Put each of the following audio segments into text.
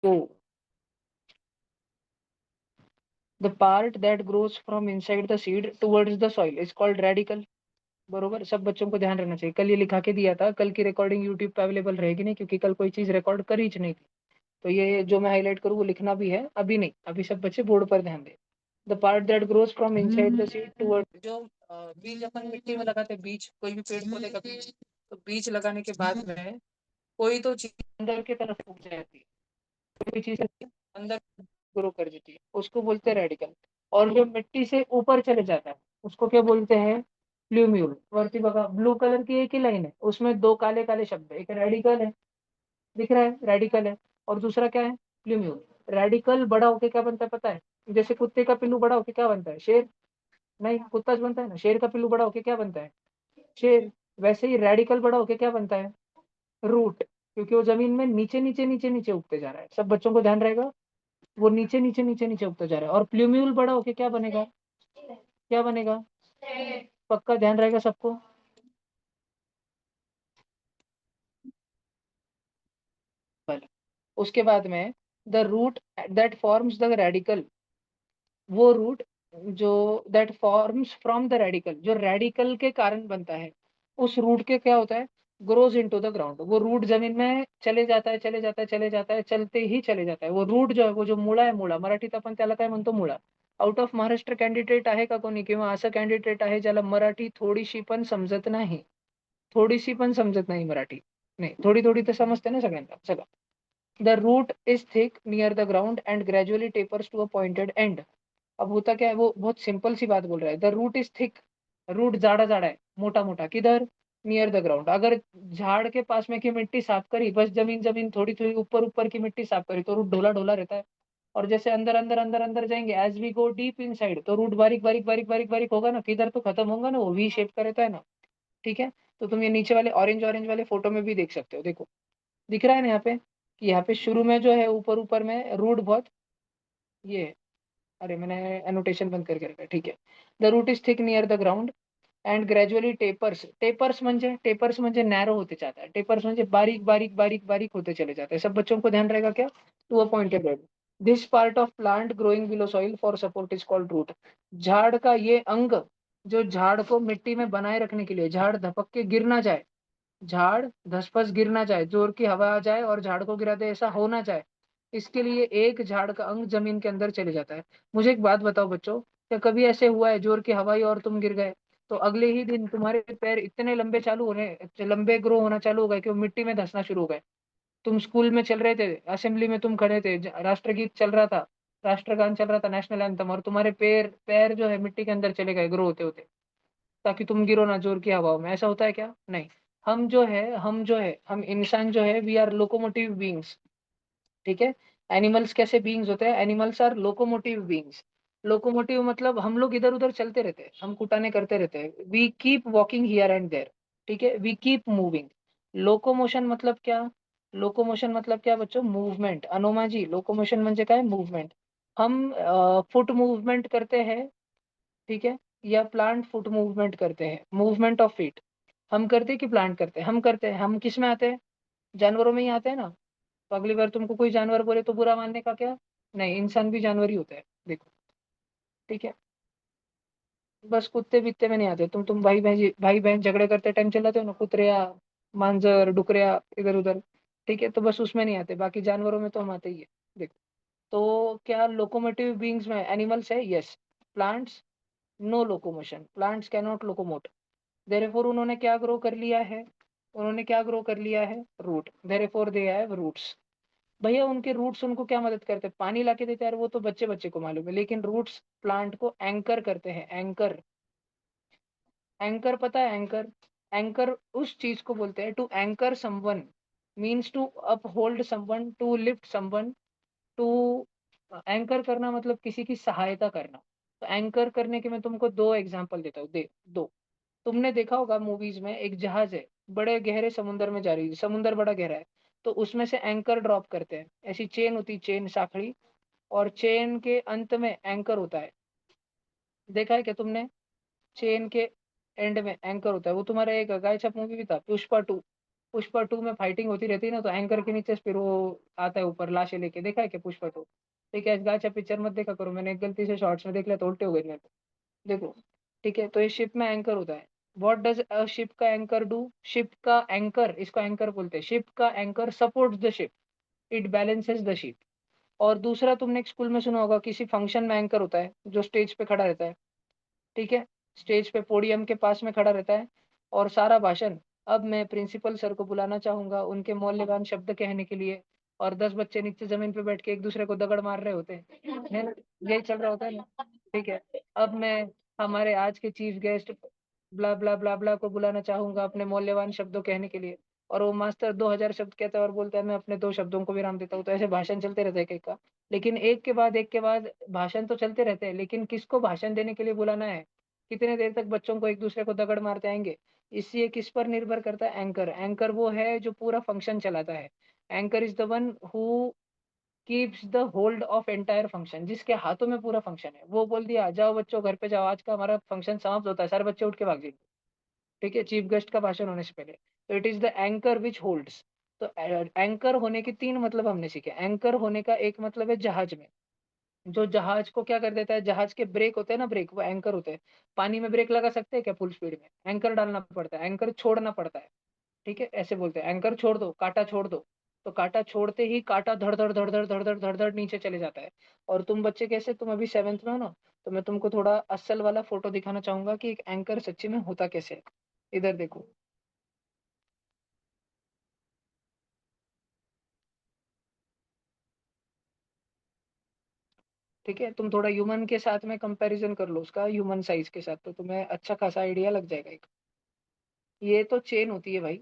तो the part that grows from inside the seed towards the soil is called radical. बरोबर, सब बच्चों को ध्यान रहना चाहिए। कल ये लिखा के दिया था, कल की रिकॉर्डिंग यूट्यूब पे अवेलेबल रहेगी नहीं, क्योंकि कल कोई चीज रिकॉर्ड करी ही नहीं थी। तो ये जो मैं हाईलाइट करूँ वो लिखना भी है, अभी नहीं, अभी सब बच्चे बोर्ड पर ध्यान दें। The part that grows from inside the seed toward, जो बीज अपन मिट्टी में लगाते हैं, बीज कोई भी पेड़ पौधे का बीज, तो बीज लगाने के बाद में कोई तो चीज अंदर की तरफ उग जाती है, कोई चीज अंदर ग्रो कर देती है, उसको बोलते हैं रेडिकल। और जो मिट्टी से ऊपर चले जाता है उसको क्या बोलते हैं? प्ल्यूम्यूल। वरती बघा, ब्लू कलर की एक ही लाइन है, उसमें दो काले काले शब्द है, एक रेडिकल है, दिख रहा है, रेडिकल है, और दूसरा क्या है? प्ल्यूम्यूल। रेडिकल बड़ा होके क्या बनता है पता है? जैसे कुत्ते का पिल्लू बड़ा होके क्या बनता है? शेर। नहीं, कुत्ता जो बनता है ना, शेर का पिल्लू बड़ा होके क्या बनता है? शेर। वैसे ही रेडिकल बड़ा होके क्या बनता है? रूट, क्योंकि वो जमीन में नीचे नीचे नीचे नीचे उगते जा रहा है। सब बच्चों को ध्यान रहेगा, वो नीचे नीचे नीचे नीचे उगता जा रहा है। और प्ल्यूम्यूल बड़ा होके क्या बनेगा? क्या बनेगा? पक्का ध्यान रहेगा सबको। भले। उसके बाद में the root that forms the radical, वो रूट जो that forms from the radical, जो रेडिकल के कारण बनता है, उस रूट के क्या होता है? Grows into the ground. वो रूट जमीन में चले जाता है, चले जाता है, चले जाता है, चलते ही चले जाता है। वो रूट जो है, वो जो मुळा आहे, मुळा मराठीत आपण त्याला काय म्हणतो? मुळा। आउट ऑफ महाराष्ट्र कॅन्डिडेट आहे का कोणी, किंवा असं कॅन्डिडेट आहे ज्याला मराठी थोडीशी पण समजत नाही? थोडीशी पण समजत नाही मराठी? नाही, थोडी थोडी तर समजते ना सगळ्यांना, चला। The root is thick near the ground and gradually tapers to a pointed end. अब होता क्या है, वो बहुत सिंपल सी बात बोल रहा है। The root is thick, root जाड़ा जाड़ा है, मोटा मोटा, किधर? Near the ground. अगर झाड़ के पास में की मिट्टी साफ करी, बस जमीन जमीन थोड़ी थोड़ी ऊपर ऊपर की मिट्टी साफ करी, तो रूट ढोला ढोला रहता है। और जैसे अंदर अंदर अंदर अंदर जाएंगे, as we go deep inside, तो रूट बारीक बारीक बारीक बारीक बारीक होगा ना, किधर तो खत्म होगा ना, वो वी शेप का रहता है ना। ठीक है, तो तुम ये नीचे वाले ऑरेंज ऑरेंज वाले फोटो में भी देख सकते हो, देखो, दिख रहा है ना यहाँ पे, कि यहाँ पे शुरू में जो है ऊपर ऊपर में रूट बहुत ये है। अरे मैंने एनोटेशन बंद करके रखा है, ठीक है। The root is thick near the ground and gradually tapers, tapers म्हणजे नॅरो होते जाता है, टेपर्स म्हणजे बारीक बारीक बारीक बारीक होते चले जाते हैं। सब बच्चों को ध्यान रहेगा क्या? To a pointed end. This part of plant growing below soil for support is called root. झाड़ का ये अंग, जो झाड़ को मिट्टी में बनाए रखने के लिए, झाड़ धपक के गिर ना जाए, झाड़ धसपस गिर ना जाए, जोर की हवा आ जाए और झाड़ को गिरा दे, ऐसा हो ना जाए, इसके लिए एक झाड़ का अंग जमीन के अंदर चले जाता है। मुझे एक बात बताओ बच्चों, क्या कभी ऐसे हुआ है जोर की हवा आई और तुम गिर गए, तो अगले ही दिन तुम्हारे पैर इतने लंबे चालू होने, लंबे ग्रो होना चालू हो गए कि वो मिट्टी में धंसना शुरू हो गए? तुम स्कूल में चल रहे थे, असेंबली में तुम खड़े थे, राष्ट्रगीत चल रहा था, राष्ट्रगान चल रहा था, नेशनल एंथम, और तुम्हारे पैर पैर जो है मिट्टी के अंदर चले गए ग्रो होते होते, ताकि तुम गिरो ना जोर की हवाओं में। ऐसा होता है क्या? नहीं। हम इंसान जो है, वी आर लोकोमोटिव बींग्स। ठीक है। एनिमल्स कैसे बींग्स होते हैं? Animals are locomotive beings. Locomotive मतलब हम लोग इधर उधर चलते रहते हैं, हम कुटाने करते रहते हैं, we keep walking here and there. ठीक है, वी कीप मूविंग। लोकोमोशन मतलब क्या? लोकोमोशन मतलब क्या बच्चों? मूवमेंट। अनोमा जी, लोकोमोशन म्हणजे काय? मूवमेंट। हम फुट मूवमेंट करते हैं, ठीक है, या प्लांट फुट मूवमेंट करते हैं, मूवमेंट ऑफ फीट। हम करते हैं कि प्लांट करते हैं? हम करते हैं। हम किस में आते हैं? जानवरों में ही आते हैं ना। तो अगली बार तुमको कोई जानवर बोले तो बुरा मानने का क्या? नहीं, इंसान भी जानवर ही होता है, देखो। ठीक है, बस कुत्ते बित्ते में नहीं आते। तुम भाई बहन झगड़े करते टाइम चलाते हो ना, कुतरिया, मांजर, डुकरिया, इधर उधर, ठीक है, तो बस उसमें नहीं आते, बाकी जानवरों में तो हम आते ही है, देखो। तो क्या लोकोमोटिव बींग्स में एनिमल्स है? Yes. Plants, no locomotion, plants cannot locomote. Therefore उन्होंने क्या ग्रो कर लिया है? उन्होंने क्या ग्रो कर लिया है? Root. Therefore they have roots. भैया उनके रूट्स उनको क्या मदद करते हैं? पानी लाके देते हैं यार, वो तो बच्चे बच्चे को मालूम है, लेकिन रूट्स प्लांट को एंकर करते हैं, एंकर। एंकर पता है? एंकर, एंकर उस चीज को बोलते हैं, to anchor someone means to uphold someone, to lift someone, to anchor करना मतलब किसी की सहायता करना। तो एंकर करने के मैं तुमको दो एग्जांपल देता हूँ, दे दो। तुमने देखा होगा मूवीज में, एक जहाज है, बड़े गहरे समुद्र में जा रही है, समुद्र बड़ा गहरा है, तो उसमें से एंकर ड्रॉप करते हैं, ऐसी चेन होती, चेन साखड़ी, और चेन के अंत में एंकर होता है। देखा है क्या तुमने? चेन के एंड में एंकर होता है। वो तुम्हारा एक गाय छाप मूवी भी था, पुष्पा 2, पुष्पा 2 में फाइटिंग होती रहती है ना, तो एंकर के नीचे से फिर वो आता है ऊपर लाशें लेके, देखा है क्या पुष्पा 2? ठीक है, गाचा पिक्चर मत देखा करो, मैंने एक गलती से शॉर्ट्स में देख लिया तो उल्टे हो गए मेरे को। देखो, ठीक है, तो ये शिप में एंकर होता है। व्हाट डज अ शिप का एंकर डू? शिप का एंकर, इसको एंकर बोलते हैं, शिप का anchor supports the ship, it balances the ship. और दूसरा, तुमने एक स्कूल में सुना होगा, किसी फंक्शन में एंकर होता है जो स्टेज पे खड़ा रहता है, ठीक है, स्टेज पे पोडियम के पास में खड़ा रहता है और सारा भाषण, अब मैं प्रिंसिपल सर को बुलाना चाहूंगा उनके मौल्यवान शब्द कहने के लिए, और 10 बच्चे नीचे जमीन पे बैठ के एक दूसरे को दगड़ मार रहे होते हैं, है ना? यही चल रहा होता है ना, ठीक है। अब मैं हमारे आज के चीफ गेस्ट ब्ला ब्ला ब्ला ब्ला को बुलाना चाहूंगा अपने मौल्यवान शब्दों कहने के लिए, और वो मास्टर 2000 शब्द कहता है और बोलता है मैं अपने 2 शब्दों को विराम देता हूँ। तो ऐसे भाषण चलते रहते हैं एक का, लेकिन एक के बाद भाषण तो चलते रहते हैं, लेकिन किसको भाषण देने के लिए बुलाना है, कितने देर तक बच्चों को एक दूसरे को दगड़ मारते आएंगे, इससे किस पर निर्भर करता है? एंकर। एंकर वो है जो पूरा फंक्शन चलाता है। Anchor is the one who keeps the hold of entire function, जिसके हाथों में पूरा फंक्शन है। वो बोल दिया जाओ बच्चों घर पे जाओ, आज का हमारा फंक्शन समाप्त होता है, सारे बच्चे उठ के भाग जाएंगे, ठीक है, चीफ गेस्ट का भाषण होने से पहले। तो it is the anchor which holds. तो एंकर होने के 3 मतलब हमने सीखे। एंकर होने का एक मतलब है जहाज में, जो जहाज को क्या कर देता है, जहाज के ब्रेक होते हैं ना, ब्रेक वो एंकर होते हैं। पानी में ब्रेक लगा सकते हैं क्या फुल स्पीड में? एंकर डालना पड़ता है, एंकर छोड़ना पड़ता है, ठीक है, ऐसे बोलते हैं एंकर छोड़ दो, कांटा छोड़ दो। तो कांटा छोड़ते ही कांटा धड़ धड़ धड़ धड़ धड़ धड़ धड़ धड़ नीचे चले जाता है। और तुम बच्चे कैसे, तुम अभी 7th में हो ना, तो मैं तुमको थोड़ा असल वाला फोटो दिखाना चाहूंगा कि एक एंकर सच्ची में होता कैसे है। इधर देखो, ठीक है, तुम थोड़ा ह्यूमन के साथ में कंपैरिजन कर लो उसका, ह्यूमन साइज के साथ, तो तुम्हें अच्छा खासा आइडिया लग जाएगा एक। ये तो चेन होती है भाई,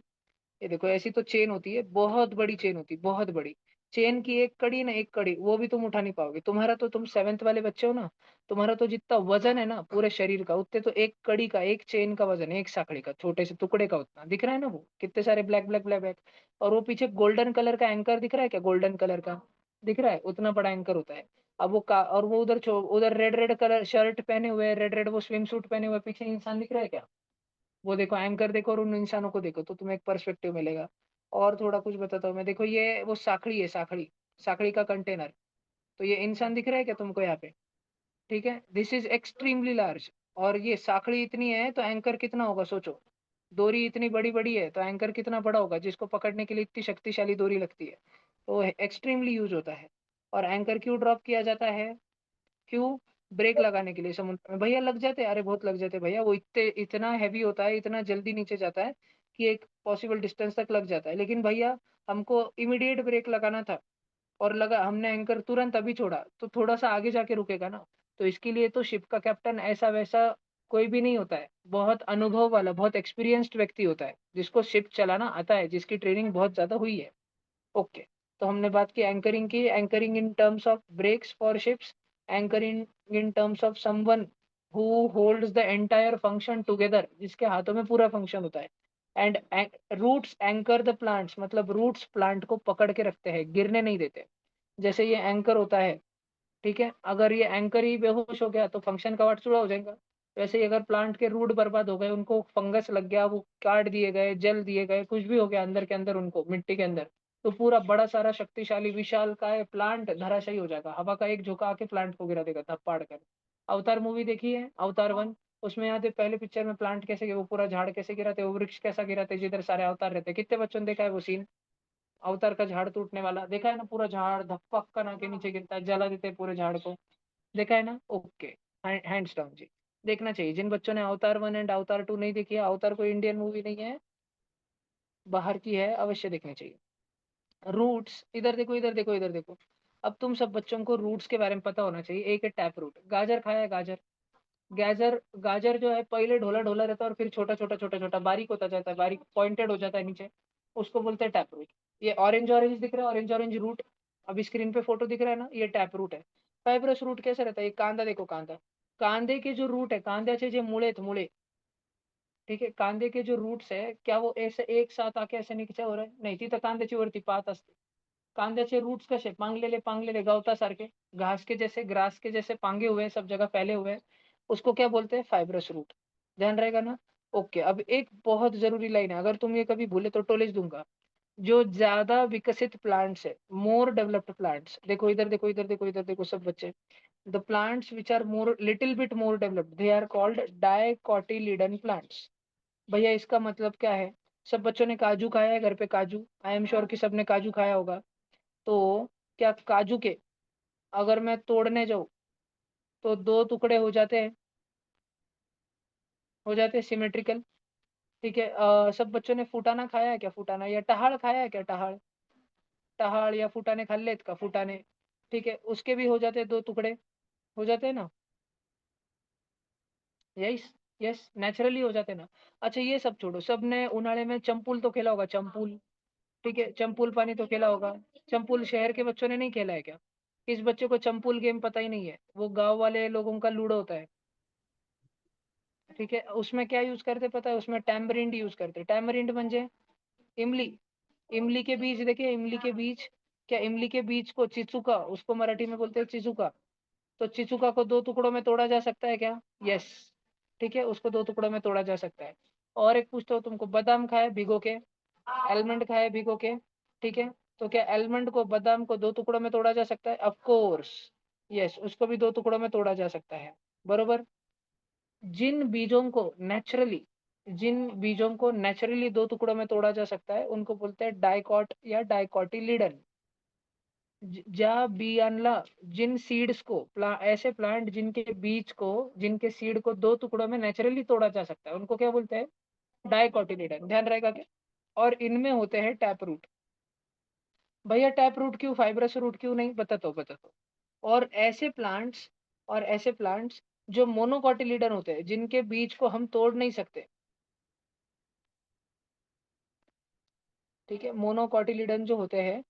ये देखो, ऐसी तो चेन होती है, बहुत बड़ी चेन होती है, बहुत बड़ी। चेन की एक कड़ी ना, एक कड़ी वो भी तुम उठा नहीं पाओगे। तुम्हारा तो, तुम 7th वाले बच्चे हो ना, तुम्हारा तो जितना वजन है ना पूरे शरीर का, उतने तो एक कड़ी का, एक चेन का वजन है, एक साखड़ी का, छोटे से टुकड़े का उतना दिख रहा है ना, वो कितने सारे ब्लैक ब्लैक ब्लैक ब्लैक। और वो पीछे गोल्डन कलर का एंकर दिख रहा है क्या? गोल्डन कलर का दिख रहा है, उतना बड़ा एंकर होता है। अब वो का, और वो उधर उधर रेड रेड कलर शर्ट पहने हुए, रेड रेड वो स्विम सूट पहने हुए पीछे इंसान दिख रहा है क्या? वो देखो, एंकर देखो और उन इंसानों को देखो, तो तुम्हें एक पर्सपेक्टिव मिलेगा। और थोड़ा कुछ बताता हूँ मैं, देखो ये वो साखड़ी है, साखड़ी, साखड़ी का कंटेनर। तो ये इंसान दिख रहा है क्या तुमको यहाँ पे? ठीक है, दिस इज एक्सट्रीमली लार्ज। और ये साखड़ी इतनी है तो एंकर कितना होगा सोचो। डोरी इतनी बड़ी बड़ी है तो एंकर कितना बड़ा होगा, जिसको पकड़ने के लिए इतनी शक्तिशाली डोरी लगती है। तो एक्सट्रीमली यूज होता है। और एंकर क्यों ड्रॉप किया जाता है? क्यों? ब्रेक लगाने के लिए समुद्र में। भैया लग जाते हैं, अरे बहुत लग जाते हैं भैया, वो इतने इतना हैवी होता है, इतना जल्दी नीचे जाता है कि एक पॉसिबल डिस्टेंस तक लग जाता है। लेकिन भैया हमको इमीडिएट ब्रेक लगाना था, और लगा हमने एंकर तुरंत अभी छोड़ा, तो थोड़ा सा आगे जाके रुकेगा ना। तो इसके लिए तो शिप का कैप्टन ऐसा वैसा कोई भी नहीं होता है, बहुत अनुभव वाला, बहुत एक्सपीरियंस्ड व्यक्ति होता है, जिसको शिप चलाना आता है, जिसकी ट्रेनिंग बहुत ज्यादा हुई है। ओके, तो हमने बात की एंकरिंग की। Anchoring in terms of brakes for ships, anchoring in terms of someone who holds the entire function together, जिसके हाथों में पूरा फंक्शन होता है। And roots anchor the plants, मतलब रूट्स प्लांट को पकड़ के रखते हैं, गिरने नहीं देते। जैसे ये एंकर होता है, ठीक है, अगर ये एंकर ही बेहोश हो गया तो फंक्शन का वाट चूड़ा हो जाएगा। वैसे ही अगर प्लांट के रूट बर्बाद हो गए, उनको फंगस लग गया, वो काट दिए गए, जल दिए गए, कुछ भी हो गया अंदर के अंदर उनको मिट्टी के अंदर, तो पूरा बड़ा सारा शक्तिशाली विशाल काय प्लांट धराशायी हो जाएगा। हवा का एक झोंका आके प्लांट को गिरा देगा धप्पाड़ कर। अवतार मूवी देखी है, अवतार 1? उसमें याद है पहले पिक्चर में प्लांट कैसे, वो पूरा झाड़ कैसे गिरा थे, वो वृक्ष कैसा गिरा थे, जिधर सारे अवतार रहते, कितने बच्चों ने देखा है वो सीन? अवतार का झाड़ टूटने वाला देखा है ना, पूरा झाड़ धप्पक का ना के नीचे गिरता है, जला देते हैं पूरे झाड़ को, देखा है ना? ओके, हैंड्स डाउन जी। देखना चाहिए जिन बच्चों ने अवतार 1 एंड अवतार 2 नहीं देखी है, अवतार कोई इंडियन मूवी नहीं है, बाहर की है, अवश्य देखनी चाहिए। रूट्स, इधर देखो इधर देखो इधर देखो। अब तुम सब बच्चों को रूट्स के बारे में पता होना चाहिए। एक है टैप रूट, गाजर खाया है, गाजर। गाजर, गाजर जो है पहले ढोला ढोला रहता है और फिर छोटा छोटा छोटा छोटा बारीक होता जाता है, बारीक पॉइंटेड हो जाता है नीचे, उसको बोलते हैं टैप रूट। ये ऑरेंज ऑरेंज दिख रहा है, ऑरेंज ऑरेंज रूट, अभी स्क्रीन पे फोटो दिख रहा है ना, ये टैप रूट है। फाइब्रस रूट कैसे रहता है? ये कांदा देखो, कांदा, कांदे के जो रूट है, कांद्याचे जे मुळे आहेत, मुळे, ठीक है, कांदे के जो रूट्स है, क्या वो ऐसे एक साथ आके ऐसे नीचे हो रहे हैं? नाही, तिथं कांद्याची वरती पात असते। कांद्याचे रूट्स कसे पांगलेले पांगलेले गवतासारखे, घास के जैसे, ग्रास के जैसे पांगे हुए हैं, सब जगह फैले हुए हैं, उसको क्या बोलते हैं? Fibrous root. ध्यान रहेगा ना? ओके, अब एक बहुत जरूरी लाइन है, अगर तुम ये कभी भूले तो टोलेज दूंगा। जो ज्यादा विकसित प्लांट्स है, मोर डेवलप्ड प्लांट्स, देखो इधर देखो, इधर देखो, इधर देखो सब बच्चे, the plants which are more little bit more developed they are called dicotyledon plants. भैया इसका मतलब क्या है? सब बच्चों ने काजू खाया है घर पे, काजू, आई एम श्योर कि सबने काजू खाया होगा। तो क्या काजू के अगर मैं तोड़ने जाऊं तो दो टुकड़े हो जाते हैं सिमेट्रिकल। ठीक है, सब बच्चों ने फुटाना खाया है क्या? फुटाना या टहाल खाया है क्या? टहाल, टहाल या फुटाने खा लेत का फुटाने। ठीक है, उसके भी हो जाते हैं दो टुकड़े, हो जाते हैं ना? यस, यस, नेचुरली हो जाते हैं ना। अच्छा ये सब छोड़ो, सबने उन्हाड़े में चंपुल तो खेला होगा, चंपुल। ठीक है, चंपुल पानी तो खेला होगा। चंपुल शहर के बच्चों ने नहीं खेला है क्या? किस बच्चे को चंपुल गेम पता ही नहीं है? वो गांव वाले लोगों का लूडो होता है। ठीक है, उसमें क्या यूज करते पता है? उसमें टैमरिंड यूज करते, टैमरिंड म्हणजे इमली। इमली के बीज देखे, इमली के बीज, क्या इमली के बीज को चिचुका, उसको मराठी में बोलते हैं चिचुका। तो चिचुका को दो टुकड़ों में तोड़ा जा सकता है क्या? यस। ठीक है, उसको दो टुकड़ों में तोड़ा जा सकता है। और एक पूछता हूँ तुमको, बादाम खाए भिगो के, एलमंड खाए भिगो के। ठीक है, तो क्या एलमंड को, बादाम को दो टुकड़ों में तोड़ा जा सकता है? ऑफ कोर्स, यस, उसको भी दो टुकड़ों में तोड़ा जा सकता है। बरोबर। जिन बीजों को नेचुरली जिन बीजों को नेचुरली दो टुकड़ों में तोड़ा जा सकता है उनको बोलते हैं डाइकॉट या डाइकॉटिलीडन। ज्या बियाणला, जिन सीड्स को ऐसे प्लांट जिनके बीज को, जिनके सीड को दो टुकड़ों में नेचुरली तोड़ा जा सकता है उनको क्या बोलते हैं? डाइकॉटिलीडन, ध्यान रहेगा क्या? और इनमें होते हैं टैप रूट। भैया टैप रूट क्यों, फाइब्रस रूट क्यों नहीं? बता दो। और ऐसे प्लांट्स और ऐसे प्लांट्स जो मोनोकॉटिलीडन होते हैं, जिनके बीज को हम तोड़ नहीं सकते। ठीक है, मोनोकॉटिलीडन जो होते हैं,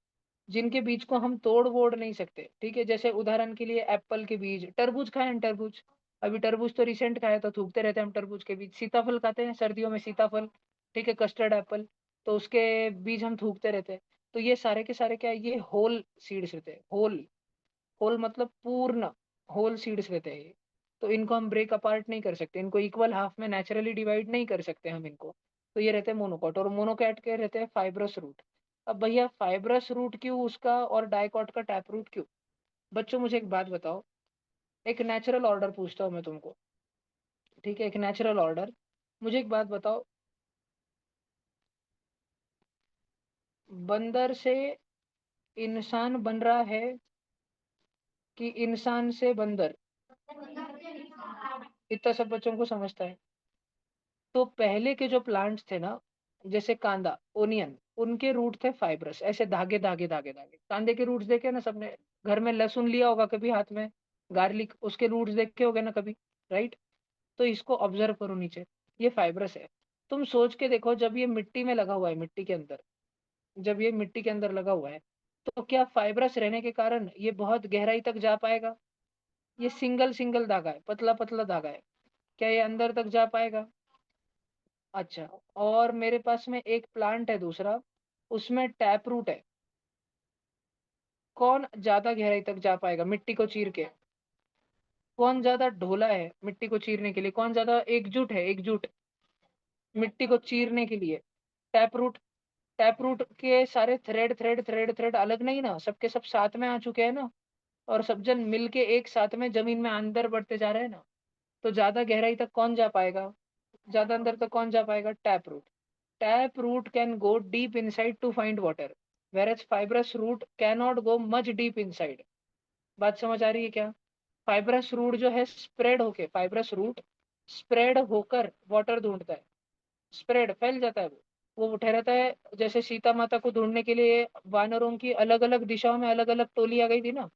जिनके बीज को हम तोड़ वोड़ नहीं सकते। ठीक है, जैसे उदाहरण के लिए एप्पल के बीज, तरबूज खाए हैं तरबूज, अभी तरबूज तो रिसेंट खाया तो थूकते रहते हैं हम तरबूज के बीज। सीताफल खाते हैं सर्दियों में, सीताफल। ठीक है, कस्टर्ड एप्पल, तो उसके बीज हम थूकते रहते हैं। तो ये सारे के सारे क्या है? ये होल सीड्स रहते हैं, होल। होल मतलब पूर्ण, होल सीड्स रहते हैं ये। तो इनको हम ब्रेक अपार्ट नहीं कर सकते, इनको इक्वल हाफ में नेचुरली डिवाइड नहीं कर सकते हम इनको। तो ये रहते हैं मोनोकॉट, और मोनोकॉट के रहते हैं फाइब्रस रूट। अब भैया फाइब्रस रूट क्यों उसका और डाइकॉट का टैप रूट क्यों? बच्चों मुझे एक बात बताओ, एक नेचुरल ऑर्डर पूछता हूँ मैं तुमको। ठीक है, एक नेचुरल ऑर्डर, मुझे एक बात बताओ, बंदर से इंसान बन रहा है कि इंसान से बंदर? इतना सब बच्चों को समझता है। तो पहले के जो प्लांट्स थे ना, जैसे कांदा, ओनियन, उनके रूट थे फाइब्रस, ऐसे धागे धागे धागे धागे। कांदे के रूट्स देखे ना सबने? घर में लहसुन लिया होगा कभी हाथ में, गार्लिक, उसके रूट्स देखे होगे ना कभी, राइट? तो इसको ऑब्जर्व करो नीचे, ये फाइब्रस है। तुम सोच के देखो, जब ये मिट्टी में लगा हुआ है, मिट्टी के अंदर, जब ये मिट्टी के अंदर लगा हुआ है, तो क्या फाइब्रस रहने के कारण ये बहुत गहराई तक जा पाएगा? ये सिंगल सिंगल धागा है, पतला पतला धागा है, क्या ये अंदर तक जा पाएगा? अच्छा, और मेरे पास में एक प्लांट है दूसरा, उसमें टैप रूट है। कौन ज्यादा गहराई तक जा पाएगा मिट्टी को चीर के? कौन ज्यादा ढोला है मिट्टी को चीरने के लिए? कौन ज्यादा एकजुट है, एकजुट मिट्टी को चीरने के लिए? Tap root. टैप रूट के सारे थ्रेड थ्रेड थ्रेड थ्रेड अलग नहीं ना, सबके सब साथ में आ चुके हैं ना, और सब जन मिलके एक साथ में जमीन में अंदर बढ़ते जा रहे हैं ना। तो ज्यादा गहराई तक कौन जा पाएगा? ज्यादा अंदर तक कौन जा पाएगा? Tap root. Tap root can go deep inside to find water, whereas fibrous root cannot go much deep inside. बात समझ आ रही है क्या? फाइब्रस रूट जो है स्प्रेड होके, फाइब्रस रूट स्प्रेड होकर वाटर ढूंढता है, स्प्रेड फैल जाता है वो उठे रहता है। जैसे सीता माता को ढूंढने के लिए वानरों की अलग अलग दिशाओं में अलग अलग टोली आ गई थी ना,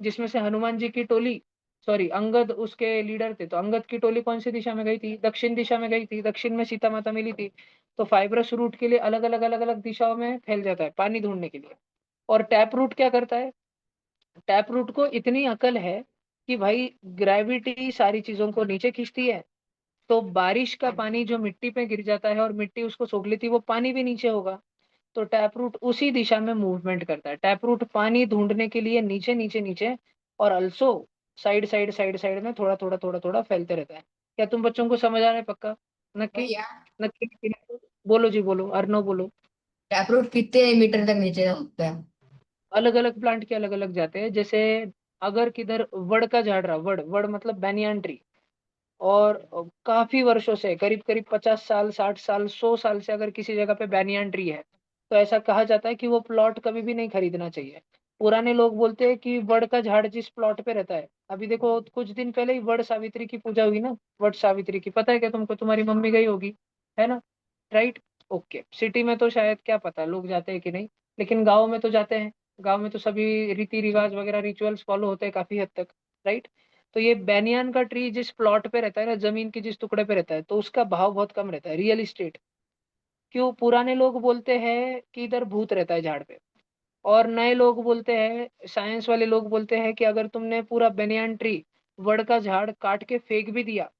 जिसमें से हनुमान जी की टोली, सॉरी अंगद उसके लीडर थे, तो अंगद की टोली कौन सी दिशा में गई थी? दक्षिण दिशा में गई थी, दक्षिण में सीता माता मिली थी। तो फाइब्रस रूट के लिए अलग अलग दिशाओं में फैल जाता है पानी ढूंढने के लिए। और टैप रूट क्या करता है? टैप रूट को इतनी अकल है कि भाई ग्रेविटी सारी चीजों को नीचे खींचती है, तो बारिश का पानी जो मिट्टी पे गिर जाता है और मिट्टी उसको सोख लेती है, वो पानी भी नीचे होगा। तो टैप रूट उसी दिशा में मूवमेंट करता है, टैप रूट पानी ढूंढने के लिए नीचे नीचे नीचे, और also side side side side में थोड़ा थोड़ा थोड़ा थोड़ा फैलते रहता है। क्या तुम बच्चों को समझ आ रहा है? पक्का? नक्की भैया, नक्की नक्की नक्की। बोलो जी बोलो, अर्नो बोलो। टैपरूट कितने मीटर तक नीचे जा सकता है? अलग अलग प्लांट के अलग अलग जाते हैं। जैसे अगर किधर वड का झाड़ रहा, वड वड मतलब बैनियन ट्री, और काफी वर्षों से, करीब करीब 50 साल, 60 साल, 100 साल से अगर किसी जगह पे बैनियन ट्री है, तो ऐसा कहा जाता है कि वो प्लॉट कभी भी नहीं खरीदना चाहिए। पुराने लोग बोलते हैं कि वड का झाड़ जिस प्लॉट पे रहता है, अभी देखो कुछ दिन पहले ही वड सावित्री की पूजा हुई ना, वड सावित्री की, पता है क्या तुमको? तुम्हारी मम्मी गई होगी, है ना? राइट। ओके, सिटी में तो शायद क्या पता लोग जाते हैं कि नहीं, लेकिन गाँव में तो जाते हैं। गाँव में तो सभी रीति रिवाज वगैरह रिचुअल्स फॉलो होते हैं काफी हद तक। राइट। तो ये बैनियान का ट्री जिस प्लॉट पे रहता है ना, जमीन के जिस टुकड़े पे रहता है, तो उसका भाव बहुत कम रहता है, रियल इस्टेट। क्यों? पुराने लोग बोलते हैं कि इधर भूत रहता है झाड़ पे, और नए लोग बोलते हैं, साइंस वाले लोग बोलते हैं कि अगर तुमने पूरा बेनियन ट्री, वड का झाड़ काट के फेंक भी दिया,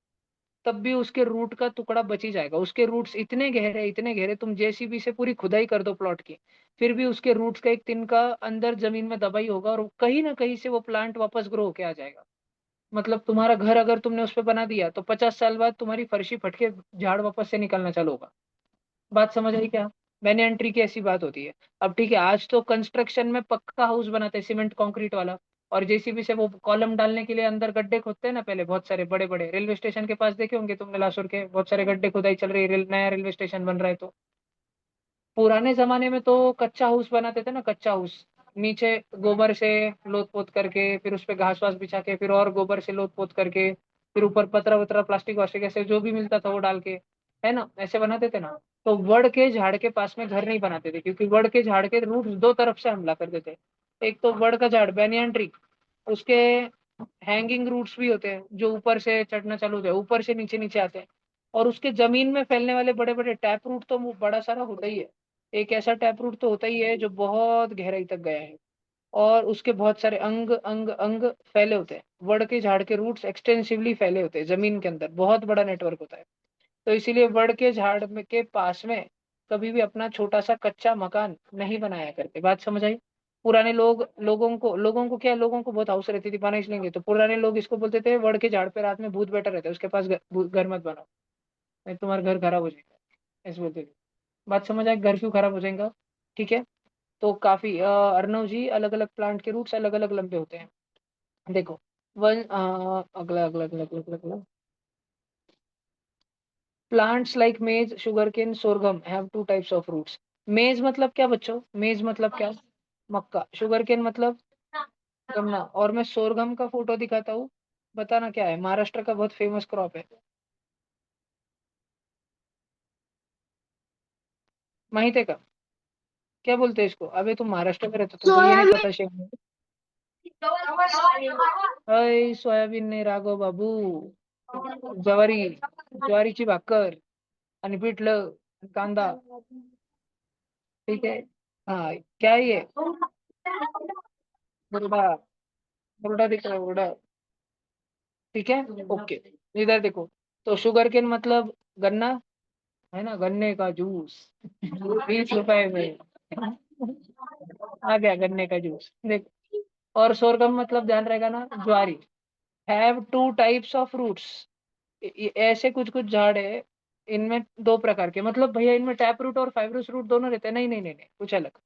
तब भी उसके रूट का टुकड़ा बच ही जाएगा। उसके रूट्स इतने गहरे, तुम जेसीबी से पूरी खुदाई कर दो प्लॉट की, फिर भी उसके रूट्स का एक तिनका अंदर जमीन में दबाई होगा, और कहीं ना कहीं से वो प्लांट वापस ग्रो होके आ जाएगा। मतलब तुम्हारा घर अगर तुमने उस पे बना दिया, तो 50 साल बाद तुम्हारी फर्शी फटके झाड़ वापस से निकलना चालू होगा। बात समझ आई क्या? मैंने एंट्री की ऐसी बात होती है। अब ठीक है, आज तो कंस्ट्रक्शन में पक्का हाउस बनाते हैं, सीमेंट कंक्रीट वाला, और जेसीबी से वो कॉलम डालने के लिए अंदर गड्ढे खोदते हैं ना, पहले बहुत सारे बड़े बड़े रेलवे स्टेशन के पास देखे होंगे तुमने, लासुर के बहुत सारे गड्ढे खुदाई चल रही है, नया रेलवे स्टेशन बन रहा है तो। पुराने जमाने में तो कच्चा हाउस बनाते थे ना, कच्चा हाउस, नीचे गोबर से लोत पोत करके, फिर उस पे घास वास बिछा के, फिर और गोबर से लोत पोत करके, फिर ऊपर पतरा वतरा प्लास्टिक वास्टिक ऐसे जो भी मिलता था वो डाल के, है ना, ऐसे बनाते थे ना। तो वड के झाड़ के पास में घर नहीं बनाते थे, क्योंकि वड के झाड़ के रूट दो तरफ से हमला करते थे। एक तो वड का झाड़ बैनियन ट्री, उसके हैंगिंग रूट्स भी होते हैं जो ऊपर से चढ़ना चालू होते हैं, ऊपर से नीचे नीचे आते हैं। और उसके जमीन में फैलने वाले बड़े बड़े टैप रूट तो वो बड़ा सारा होता ही है। एक ऐसा टैप रूट तो होता ही है जो बहुत गहराई तक गया है, और उसके बहुत सारे अंग अंग अंग फैले होते हैं। वड के झाड़ के रूट्स एक्सटेंसिवली फैले होते हैं जमीन के अंदर, बहुत बड़ा नेटवर्क होता है। तो इसीलिए वड के झाड़ के पास में कभी भी अपना छोटा सा कच्चा मकान नहीं बनाया करते। बात समझ आई? पुराने लोगों को क्या, लोगों को बहुत हौस रहती थी बना इसलिए, तो पुराने लोग इसको बोलते थे वड के झाड़ पे रात में भूत बैठा रहता है, उसके पास घर मत बनाओ, नहीं तुम्हारा घर खराब हो जाएगा, ऐसे बोलते थे। बात समझ आए? घर क्यों खराब हो जाएगा? ठीक है। तो काफी अर्णव जी, अलग अलग प्लांट के रूट्स अलग अलग लंबे होते हैं। देखो, वन अगला अगला अगला अगला अगला अगला। Plants like maize, sugarcane, sorghum have two types of roots. Maize मतलब क्या बच्चों? मेज मतलब क्या? मक्का। शुगरकेन मतलब गन्ना। और मैं सोरगम का फोटो दिखाता हूँ, बताना क्या है? महाराष्ट्र का बहुत फेमस क्रॉप है। माहित है का? क्या बोलते हैं इसको? अबे तुम महाराष्ट्र में रहते हो, तुमको ये नहीं पता शेम? अय सोयाबीन नाही राघव बाबू, ज्वारी, ज्वारीची भाकर आणि पिठलं, कांदा। ठीक है। हाँ, क्या है ये? मुर्गा, मुर्गा दिख रहा है, मुर्गा। ठीक है। ओके, इधर देखो। तो शुगर केन मतलब गन्ना, है ना, गन्ने का जूस, 20 रुपए में आ गया गन्ने का जूस, देख। और सोरगम मतलब ध्यान रहेगा ना, ज्वारी। Have two types of roots. ऐसे कुछ कुछ झाड़ है, इनमें दो प्रकार के, मतलब भैया इनमें टैप रूट और फाइब्रस रूट दोनों रहते हैं? नहीं नहीं नहीं नहीं, कुछ अलग।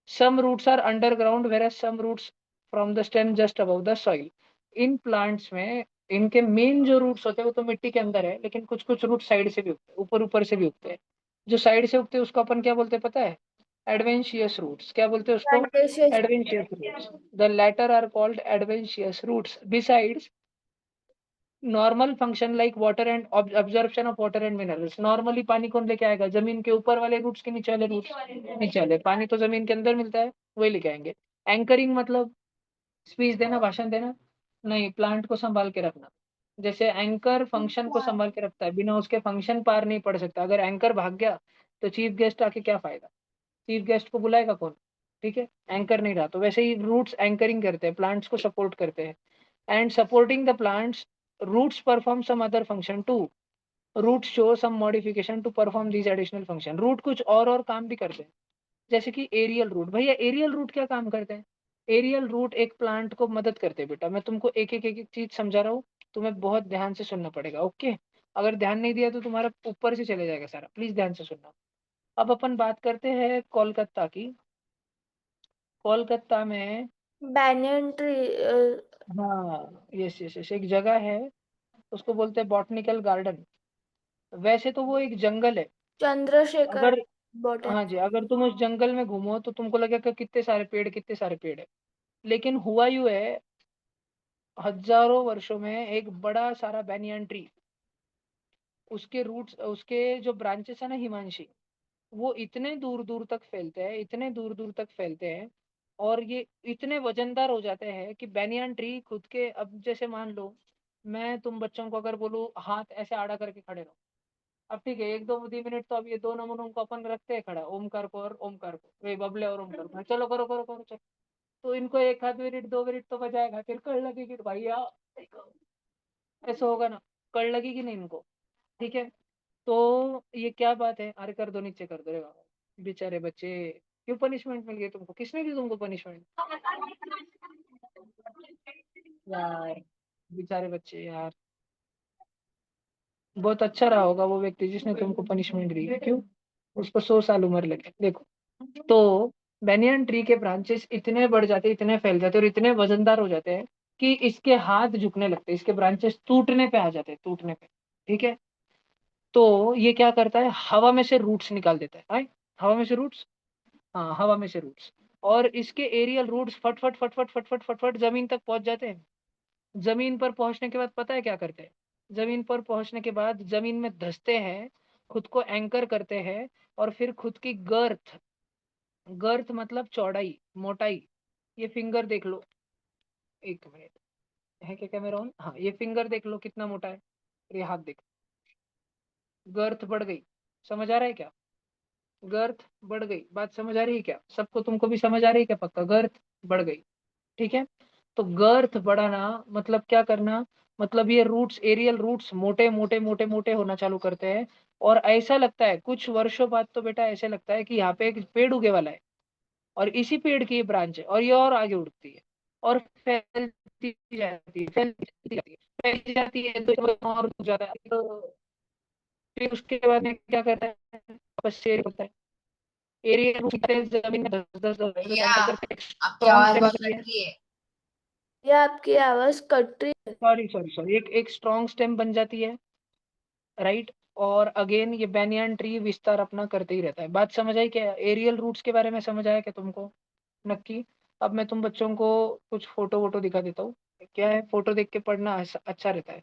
Some roots are underground where some roots from the stem just above the soil. इन प्लांट्स में इनके मेन जो रूट्स होते हैं वो तो मिट्टी के अंदर है, लेकिन कुछ कुछ रूट साइड से भी उगते हैं, ऊपर ऊपर से भी उगते हैं। जो साइड से उगते हैं उसको अपन क्या बोलते हैं पता है? Adventitious roots. क्या बोलते हैं उसको? Adventitious roots. The latter are called adventitious roots besides normal function like water and absorption of water and minerals. Normally पानी कौन लेके आएगा? जमीन के ऊपर वाले रूट्स के नीचे वाले रूट्स? नीचे वाले। पानी तो जमीन के अंदर मिलता है, वही लेके आएंगे। एंकरिंग मतलब स्पीच देना, भाषण देना? नहीं, प्लांट को संभाल के रखना। जैसे एंकर फंक्शन को संभाल के रखता है, बिना उसके फंक्शन पार नहीं पड़ सकता। अगर एंकर भाग गया तो चीफ गेस्ट आके क्या फायदा? चीफ गेस्ट को बुलाएगा कौन? ठीक है, एंकर नहीं रहा। तो वैसे ही रूट्स एंकरिंग करते हैं, प्लांट्स को सपोर्ट करते हैं। And supporting the plants, roots perform some other function too. Root show some modification to perform these additional function. Root कुछ और काम भी करते हैं, जैसे कि एरियल रूट। भैया एरियल रूट क्या काम करते हैं? एरियल रूट एक प्लांट को मदद करते हैं बेटा। मैं तुमको एक एक चीज समझा रहा हूँ, तुम्हें बहुत ध्यान से सुनना पड़ेगा, ओके? अगर ध्यान नहीं दिया तो तुम्हारा ऊपर से चले जाएगा सारा। प्लीज ध्यान से सुनना। अब अपन बात करते हैं कोलकाता की। कोलकाता में, banyan tree, हाँ यस यस यस, एक जगह है, उसको बोलते हैं बॉटनिकल गार्डन। वैसे तो वो एक जंगल है। Chandrasekhar अगर, botanical. हाँ जी, अगर तुम उस जंगल में घूमो तो तुमको लगेगा कि कितने सारे पेड़, कितने सारे पेड़ है। लेकिन हुआ यूं है, हजारों वर्षों में एक बड़ा सारा बैनियन ट्री, उसके रूट्स, उसके जो ब्रांचेस है ना हिमांशी, वो इतने दूर दूर तक फैलते हैं, इतने दूर दूर तक फैलते हैं, और ये इतने वजनदार हो जाते हैं कि बैनियन ट्री खुद के, अब जैसे मान लो मैं तुम बच्चों को अगर बोलूँ हाथ ऐसे आड़ा करके खड़े रहो, अब ठीक है, एक दो 2 मिनट तो अब ये दो नमूनों को अपन रखते हैं खड़ा, ओमकार को और ओमकार को, वे बबले और ओमकार को, चलो करो करो करो चलो। तो इनको एक आध मिनट 2 मिनट तो बजाएगा, फिर कल लगेगी भैया, ऐसा होगा ना, कल लगेगी नहीं इनको। ठीक है, तो ये क्या बात है, अरे कर दो, नीचे कर दो रे बाबा, बेचारे बच्चे, क्यों पनिशमेंट मिल गई तुमको, किसने दी तुमको पनिशमेंट यार, बेचारे बच्चे यार। बहुत अच्छा रहा होगा वो व्यक्ति जिसने तुमको पनिशमेंट दी, क्यों, उसको 100 साल उम्र लगे। देखो, तो बैनियन ट्री के ब्रांचेस इतने बढ़ जाते, इतने फैल जाते और इतने वजनदार हो जाते हैं कि इसके हाथ झुकने लगते हैं, इसके ब्रांचेस टूटने पे आ जाते हैं, टूटने पे। ठीक है, तो ये क्या करता है, हवा में से रूट्स निकाल देता है, आए, हवा में से रूट्स, हाँ हवा में से रूट्स, और इसके एरियल रूट्स फट फट फट फट फट फट फट फट जमीन तक पहुंच जाते हैं। जमीन पर पहुंचने के बाद पता है क्या करते हैं, जमीन पर पहुंचने के बाद जमीन में धंसते हैं, खुद को एंकर करते हैं, और फिर खुद की गर्थ, गर्थ मतलब चौड़ाई, मोटाई, ये फिंगर देख लो, एक मिनट, है क्या कैमरा ऑन, हाँ ये फिंगर देख लो कितना मोटा है, और ये हाथ देख, गर्थ बढ़ गई, समझ आ रहा है क्या, गर्थ बढ़ गई, बात समझ आ रही है क्या सबको, तुमको भी समझ आ रही है क्या, पक्का गर्थ बढ़ गई। ठीक है, तो गर्थ बढ़ाना मतलब क्या करना, मतलब ये रूट्स, एरियल रूट्स मोटे मोटे मोटे मोटे होना चालू करते हैं, और ऐसा लगता है कुछ वर्षों बाद तो बेटा ऐसे लगता है कि यहाँ पे एक पेड़ उगे वाला है, और इसी पेड़ की ये ब्रांच है, और ये और आगे उड़ती है, और फैलती जाती है, फैलती जाती है, फैलती जाती है, तो और उग जाता है, तो फिर उसके बाद में क्या करता है, वापस शेर होता है, एरिया जमीन में दस दस दस दस भैया एंकर करके एक आपकी स्ट्रॉन्ग आवाज स्टेम बहुत बनती कट है। रही है। ये आपकी आवाज कट रही है। सॉरी सॉरी सॉरी, एक एक स्ट्रॉन्ग स्टेम बन जाती है, राइट। और अगेन ये बैनियन ट्री विस्तार अपना करते ही रहता है। बात समझ आई क्या, एरियल रूट्स के बारे में समझ आया क्या तुमको, नक्की। अब मैं तुम बच्चों को कुछ फोटो वोटो दिखा देता हूँ, क्या है, फोटो देख के पढ़ना अच्छा रहता है।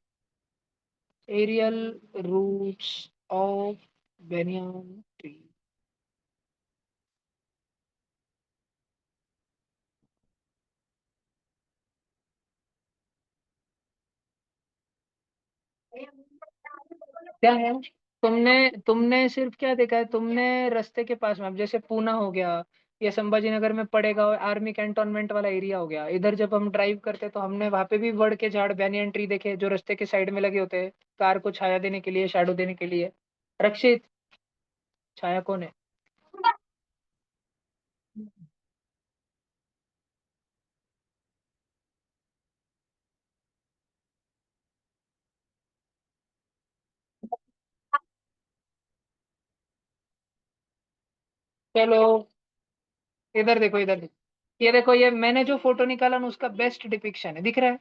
Aerial roots of banyan tree. क्या है, तुमने तुमने सिर्फ क्या देखा है, तुमने रास्ते के पास में, अब जैसे पूना हो गया, या संभाजी नगर में पड़ेगा आर्मी कैंटोनमेंट वाला एरिया हो गया, इधर जब हम ड्राइव करते तो हमने वहां पे भी वड़ के झाड़, बैनियन ट्री देखे जो रास्ते के साइड में लगे होते हैं, कार को छाया देने के लिए, शैडो देने के लिए। रक्षित, छाया कौन है, चलो इधर देखो, इधर देखो, ये देखो, ये मैंने जो फोटो निकाला ना उसका बेस्ट डिपिक्शन है, दिख रहा है,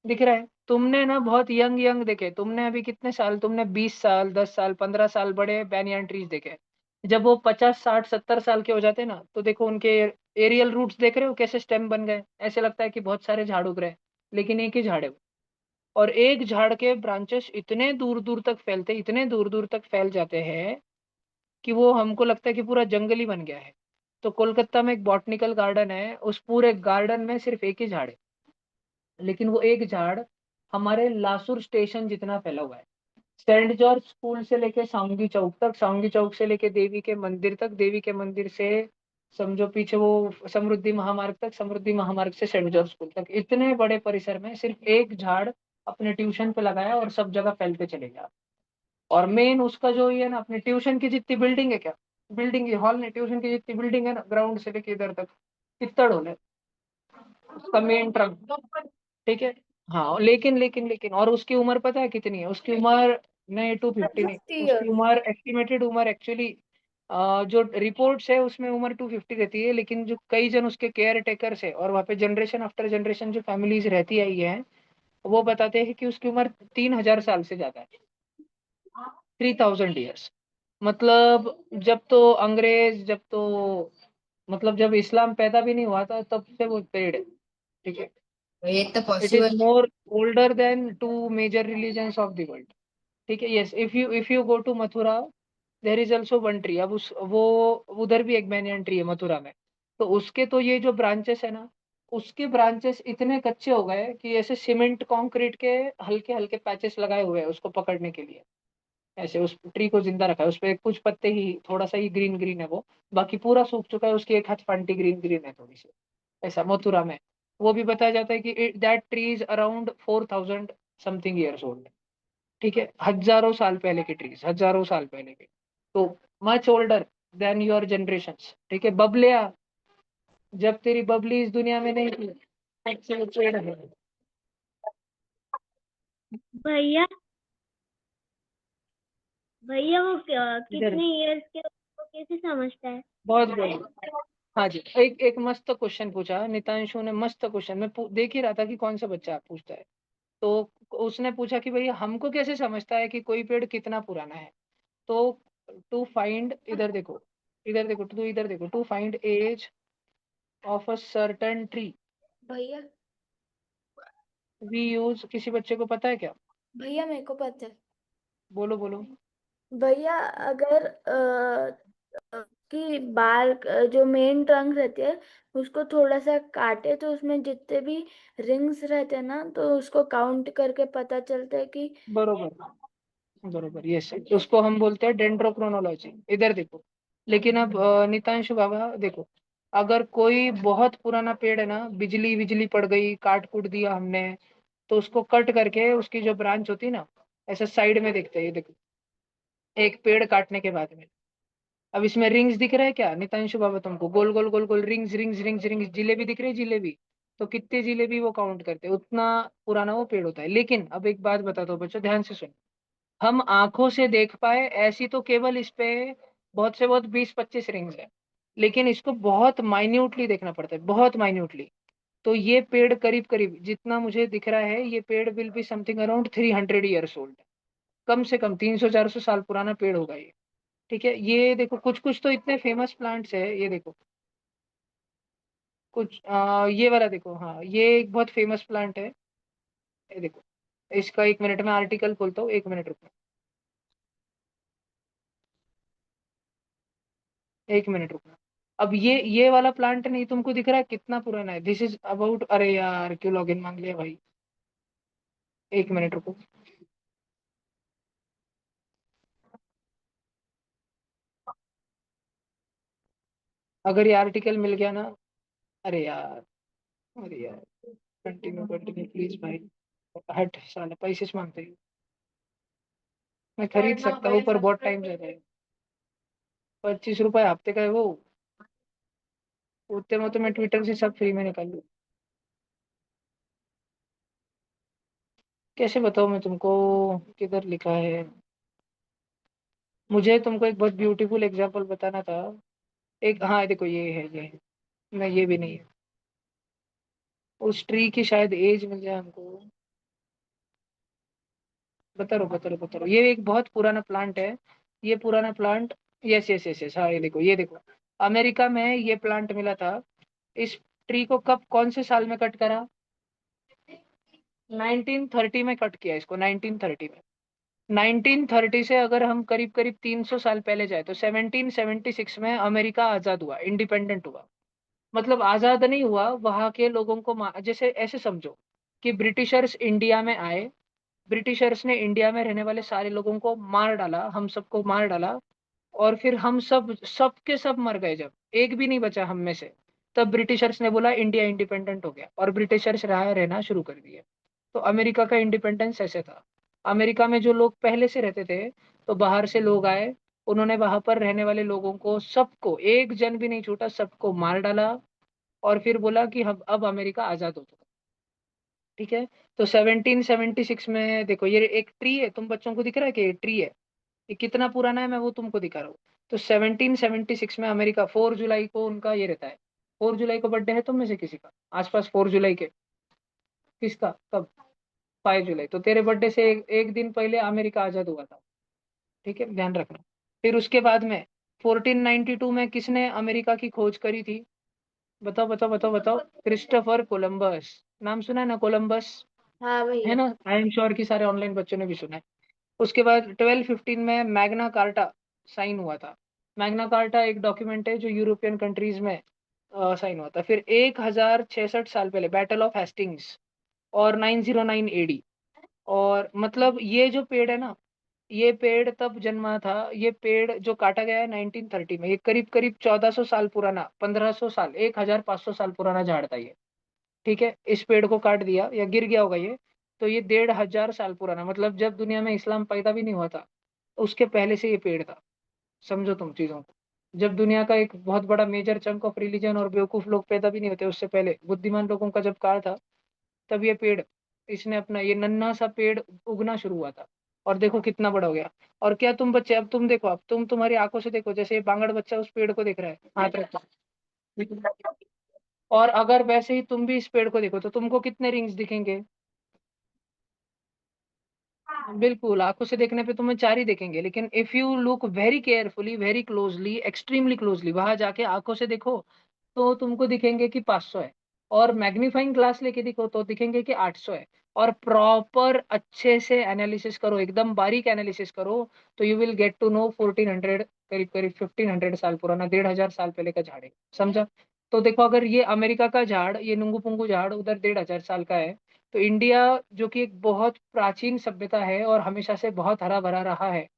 दिख रहा है। तुमने ना बहुत यंग यंग देखे, तुमने अभी कितने साल, तुमने 20 साल, 10 साल, 15 साल बड़े बैनियन ट्रीज देखे। जब वो 50 60 70 साल के हो जाते हैं ना, तो देखो उनके एरियल रूट्स देख रहे हो कैसे स्टेम बन गए, ऐसे लगता है कि बहुत सारे झाड़ उग रहे हैं, लेकिन एक ही झाड़ है वो। और एक झाड़ के ब्रांचेस इतने दूर दूर तक फैलते, इतने दूर दूर तक फैल जाते हैं कि वो हमको लगता है कि पूरा जंगल ही बन गया है। तो कोलकाता में एक बॉटनिकल गार्डन है, उस पूरे गार्डन में सिर्फ एक ही झाड़ है, लेकिन वो एक झाड़ हमारे लासुर स्टेशन जितना फैला हुआ है। सेंट जॉर्ज स्कूल से लेके सांगी चौक तक, सांगी चौक से लेके देवी के मंदिर तक, देवी के मंदिर से समझो पीछे वो समृद्धि महामार्ग तक, समृद्धि महामार्ग से सेंट जॉर्ज स्कूल तक, इतने बड़े परिसर में सिर्फ एक झाड़ अपने ट्यूशन पे लगाया और सब जगह फैलते चले गया। और मेन उसका जो ये ना, अपने ट्यूशन की जितनी बिल्डिंग है, क्या बिल्डिंग की हॉल नहीं, ट्यूशन की जितनी बिल्डिंग है ना, ग्राउंड से लेके इधर तक, इतना हॉल है उसका मेन ट्रंक। ठीक है, हाँ, लेकिन और उसकी उम्र पता है कितनी है? उसकी उम्र नहीं 250 नहीं, 50 उसकी years. उम्र एस्टिमेटेड उम्र एक्चुअली जो रिपोर्ट्स है उसमें उम्र 250 रहती है, लेकिन जो कई जन उसके केयर टेकर्स है और वहाँ पे जनरेशन आफ्टर जनरेशन जो फैमिलीज रहती आई है, वो बताते हैं कि उसकी उम्र 3000 साल से ज्यादा है। 3000 ईयर्स। मतलब जब तो मतलब जब इस्लाम पैदा भी नहीं हुआ था तब से वो पेड़ है। ठीक है। ये तो it is possible. More older than 2 major religions of the world. ठीक है। Yes, if you go to Mathura, there is also one tree. अब उस वो उधर भी एक banyan ट्री है मथुरा में। तो उसके तो ये जो ब्रांचेस है ना, उसके ब्रांचेस इतने कच्चे हो गए कि ऐसे सीमेंट कंक्रीट के हल्के हल्के पैचेस लगाए हुए हैं उसको पकड़ने के लिए। ऐसे उस ट्री को जिंदा रखा है, उस पे कुछ पत्ते ही थोड़ा सा ही ग्रीन ग्रीन है वो, बाकी पूरा सूख चुका है, उसकी एक हाथ फंटी ग्रीन ग्रीन है थोड़ी सी। ऐसा मथुरा में। वो भी बताया जाता है कि that tree is around 4000 something years old. ठीक है, हजारों साल पहले के ट्रीज, हजारों साल पहले के। तो much older than your generation. ठीक है, बबलिया, जब तेरी बबली इस दुनिया में नहीं थी तब से वो पेड़ है। भैया भैया वो इधर कितने इयर्स के वो कैसे समझता है? बहुत बढ़िया। हाँ जी, एक एक मस्त क्वेश्चन पूछा नितांशु ने, मस्त क्वेश्चन। मैं देख ही रहा था कि कौन सा बच्चा पूछता है। तो उसने पूछा कि भैया हमको कैसे समझता है कि कोई पेड़ कितना पुराना है? तो टू फाइंड, इधर देखो तू, इधर देखो, to find age of a certain tree भैया वी यूज, किसी बच्चे को पता है क्या? भैया मेरे को पता है। बोलो बोलो। भैया अगर कि बाल जो मेन ट्रंक रहती है उसको थोड़ा सा काटे तो उसमें जितने भी रिंग्स रहते हैं ना तो उसको काउंट करके पता चलता है कि बरोबर, बरोबर, यस, उसको हम बोलते हैं डेंड्रोक्रोनोलॉजी। इधर देखो। लेकिन अब नितांशु बाबा देखो, अगर कोई बहुत पुराना पेड़ है ना, बिजली बिजली पड़ गई, काट कूट दिया हमने, तो उसको कट करके उसकी जो ब्रांच होती है ना, ऐसे साइड में देखते हैं, ये देखो, एक पेड़ काटने के बाद में। अब इसमें रिंग्स दिख रहा है क्या नितांशु बाबा तुमको? गोल गोल गोल गोल rings rings rings rings, jalebi दिख रही है, जिलेबी। तो कितने जिलेबी वो काउंट करते हैं, उतना पुराना वो पेड़ होता है। लेकिन अब एक बात बताता हूँ बच्चों, ध्यान से सुनो। हम आंखों से देख पाए ऐसी तो केवल इस पे बहुत से बहुत 20-25 रिंग्स है, लेकिन इसको बहुत माइन्यूटली देखना पड़ता है, बहुत माइन्यूटली। तो ये पेड़ करीब करीब जितना मुझे दिख रहा है, ये पेड़ will be something around 300 years old. कम से कम 300-400 साल पुराना पेड़ होगा ये। ठीक है, ये देखो, कुछ कुछ तो इतने फेमस प्लांट्स है, ये देखो। कुछ ये वाला देखो, हाँ, ये एक बहुत फेमस प्लांट है। ये देखो, इसका 1 मिनट में आर्टिकल खोलता हूँ, 1 मिनट रुको, 1 मिनट रुको। अब ये वाला प्लांट नहीं तुमको दिख रहा है कितना पुराना है? दिस इज अबाउट, अरे यार क्यों लॉगिन मांग लिया भाई, 1 मिनट रुको। अगर ये आर्टिकल मिल गया ना, अरे यार, अरे यार, कंटिन्यू कंटिन्यू प्लीज भाई। हट साला, पैसे से मांगते हैं। मैं खरीद सकता हूँ पर बहुत टाइम जा रहा है। 25 रुपए हफ्ते का है वो, उतने में तो मैं ट्विटर से सब फ्री में निकाल लूँ। कैसे बताऊँ मैं तुमको, किधर लिखा है? मुझे तुमको एक बहुत ब्यूटीफुल एग्जांपल बताना था। एक, हाँ देखो, ये है। नहीं, ये भी नहीं है। उस ट्री की शायद एज मिल जाए हमको। बता रहा हूँ। ये एक बहुत पुराना प्लांट है। ये पुराना plant, yes yes yes yes, हाँ, ये देखो। अमेरिका में ये प्लांट मिला था। इस ट्री को कब, कौन से साल में कट करा? 1930 में कट किया इसको, 1930 में। 1930 से अगर हम करीब करीब 300 साल पहले जाए तो 1776 में अमेरिका आजाद हुआ, इंडिपेंडेंट हुआ। मतलब आजाद नहीं हुआ, वहां के लोगों को जैसे ऐसे समझो कि ब्रिटिशर्स इंडिया में आए, ब्रिटिशर्स ने इंडिया में रहने वाले सारे लोगों को मार डाला, हम सबको मार डाला। और फिर हम सब सब के सब मर गए, जब एक भी नहीं बचा हम में से, तब ब्रिटिशर्स ने बोला इंडिया इंडिपेंडेंट हो गया, और ब्रिटिशर्स रहा रहना शुरू कर दिए। तो अमेरिका का इंडिपेंडेंस ऐसे था। अमेरिका में जो लोग पहले से रहते थे, तो बाहर से लोग आए, उन्होंने वहां पर रहने वाले लोगों को सबको, एक जन भी नहीं छूटा, सबको मार डाला। और फिर बोला कि हम अब अमेरिका आजाद हो चुका। ठीक है। तो 1776 में देखो, ये एक ट्री है, तुम बच्चों को दिख रहा है कि ये ट्री है, ये कितना पुराना है मैं वो तुमको दिखा रहा हूँ। तो 1776 में अमेरिका 4 जुलाई को उनका ये रहता है। 4 जुलाई को बर्थडे है तुम में से किसी का आसपास 4 जुलाई के? किसका कब? 5 जुलाई। तो तेरे बर्थडे से एक दिन पहले अमेरिका आजाद हुआ था। ठीक है, ध्यान रखना। फिर उसके बाद में 1492 में किसने अमेरिका की खोज करी थी? बताओ बताओ बताओ बताओ। Christopher Columbus. नाम सुना है ना, कोलंबस? हाँ है भैया। ना, आई एम श्योर कि सारे ऑनलाइन बच्चों ने भी सुना है। उसके बाद 1215 में मैग्ना कार्टा साइन हुआ था। मैग्ना कार्टा एक डॉक्यूमेंट है जो यूरोपियन कंट्रीज में साइन हुआ था। फिर 1066 साल पहले बैटल ऑफ हेस्टिंग्स, और 909 एडी। और मतलब ये जो पेड़ है ना, ये पेड़ तब जन्मा था। ये पेड़ जो काटा गया है 1930 में, ये करीब करीब 1400 साल पुराना, 1500 साल, 1500 साल पुराना झाड़ था ये। ठीक है, इस पेड़ को काट दिया या गिर गया होगा ये, तो ये 1500 साल पुराना, मतलब जब दुनिया में इस्लाम पैदा भी नहीं हुआ था उसके पहले से ये पेड़ था। समझो तुम चीजों को। जब दुनिया का एक बहुत बड़ा मेजर चंक ऑफ रिलीजन और बेवकूफ लोग पैदा भी नहीं होते उससे पहले, बुद्धिमान लोगों का जब काल था, तब ये पेड़, इसने अपना ये नन्हा सा पेड़ उगना शुरू हुआ था। और देखो कितना बड़ा हो गया। और क्या तुम बच्चे, अब तुम देखो, अब तुम तुम्हारी आंखों से देखो, जैसे ये बांगड़ बच्चा उस पेड़ को देख रहा है, हाथ रखो, और अगर वैसे ही तुम भी इस पेड़ को देखो तो तुमको कितने रिंग्स दिखेंगे? बिल्कुल, आंखों से देखने पे तुम्हें 4 ही दिखेंगे, लेकिन if you look very carefully, very closely, extremely closely, वहां जाके आंखों से देखो तो तुमको दिखेंगे कि 500 है। और मैग्नीफाइंग ग्लास लेके देखो तो दिखेंगे कि 800 है। और प्रॉपर अच्छे से एनालिसिस करो, एकदम बारीक एनालिसिस करो, तो you will get to know 1400, करीब करीब 1500 साल पुराना, 1500 साल पहले का झाड़ है। समझा? तो देखो, अगर ये अमेरिका का झाड़, ये नुंगू पुंगू झाड़ उधर 1500 साल का है, तो इंडिया जो कि एक बहुत प्राचीन सभ्यता है और हमेशा से बहुत हरा भरा रहा है,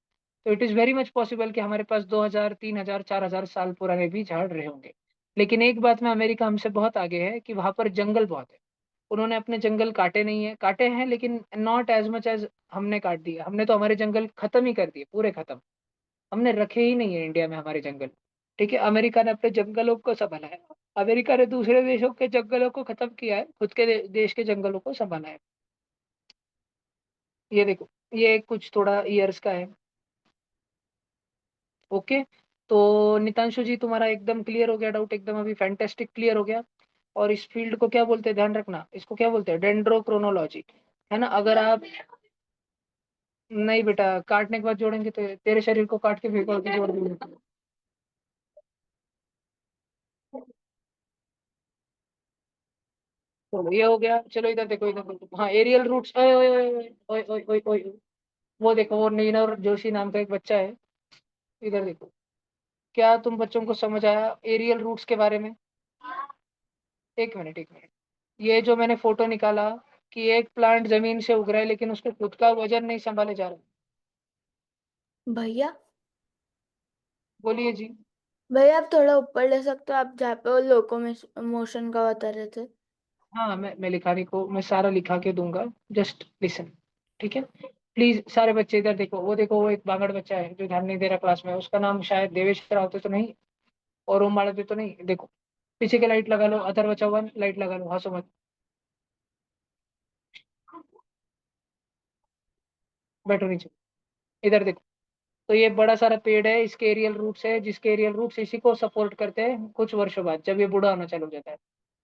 तो it is very much possible कि हमारे पास 2000, 3000, 4000 साल पुराने भी झाड़ रहे होंगे। लेकिन एक बात में अमेरिका हमसे बहुत आगे है कि वहां पर जंगल बहुत है। उन्होंने अपने जंगल काटे नहीं है, काटे हैं लेकिन नॉट एज मच एज हमने काट दिया। हमने तो हमारे जंगल खत्म ही कर दिए, पूरे खत्म। हमने रखे ही नहीं है इंडिया में हमारे जंगल। ठीक है, अमेरिका ने अपने जंगलों को संभाला है। अमेरिका ने दूसरे देशों के जंगलों को खत्म किया है, खुद के देश के जंगलों को संभाला है। ये देखो, ये कुछ थोड़ा ईयर्स का है। ओके। तो नितांशु जी, तुम्हारा एकदम क्लियर हो गया डाउट, एकदम अभी फैंटेस्टिक क्लियर हो गया। और इस फील्ड को क्या बोलते हैं, ध्यान रखना, इसको क्या बोलते हैं? डेंड्रोक्रोनोलॉजी। है ना? अगर आप, नहीं बेटा, काटने के बाद जोड़ेंगे तो तेरे शरीर को काट के फेंको के जोड़ देंगे। चलो ये हो गया। चलो इधर देखो, इधर देखो, हाँ, एरियल रूट्स। ओए ओए ओए ओए ओए ओए ओए ओए ओए। वो देखो, वो नीरव जोशी नाम का एक बच्चा है, इधर देखो। क्या तुम बच्चों को समझ आया एरियल रूट्स के बारे में? एक मिनट, एक मिनट। ये जो मैंने फोटो निकाला कि एक प्लांट जमीन से उग रहा है लेकिन उसको खुद का वजन नहीं संभाले जा रहा। भैया, बोलिए जी। भैया आप थोड़ा ऊपर ले सकते हो, आप जहाँ पे वो लोको मोशन का बता रहे थे। हाँ, मैं लिखाने को मैं सारा लिखा के दूंगा, जस्ट लिसन। ठीक है, प्लीज सारे बच्चे इधर देखो। वो देखो, वो एक बांगड़ बच्चा है जो ध्यान नहीं दे रहा क्लास में, उसका नाम शायद देवेश रावते तो नहीं, और ओम माड़ते तो नहीं। देखो पीछे के लाइट लगा लो, अथर्व चौहान लाइट लगा लो, हंसो मत, बैठो नीचे, इधर देखो। तो ये बड़ा सारा पेड़ है, इसके एरियल रूट्स है, जिसके एरियल रूट्स इसी को सपोर्ट करते हैं। कुछ वर्षों बाद जब ये बूढ़ा होना चालू हो जाता है,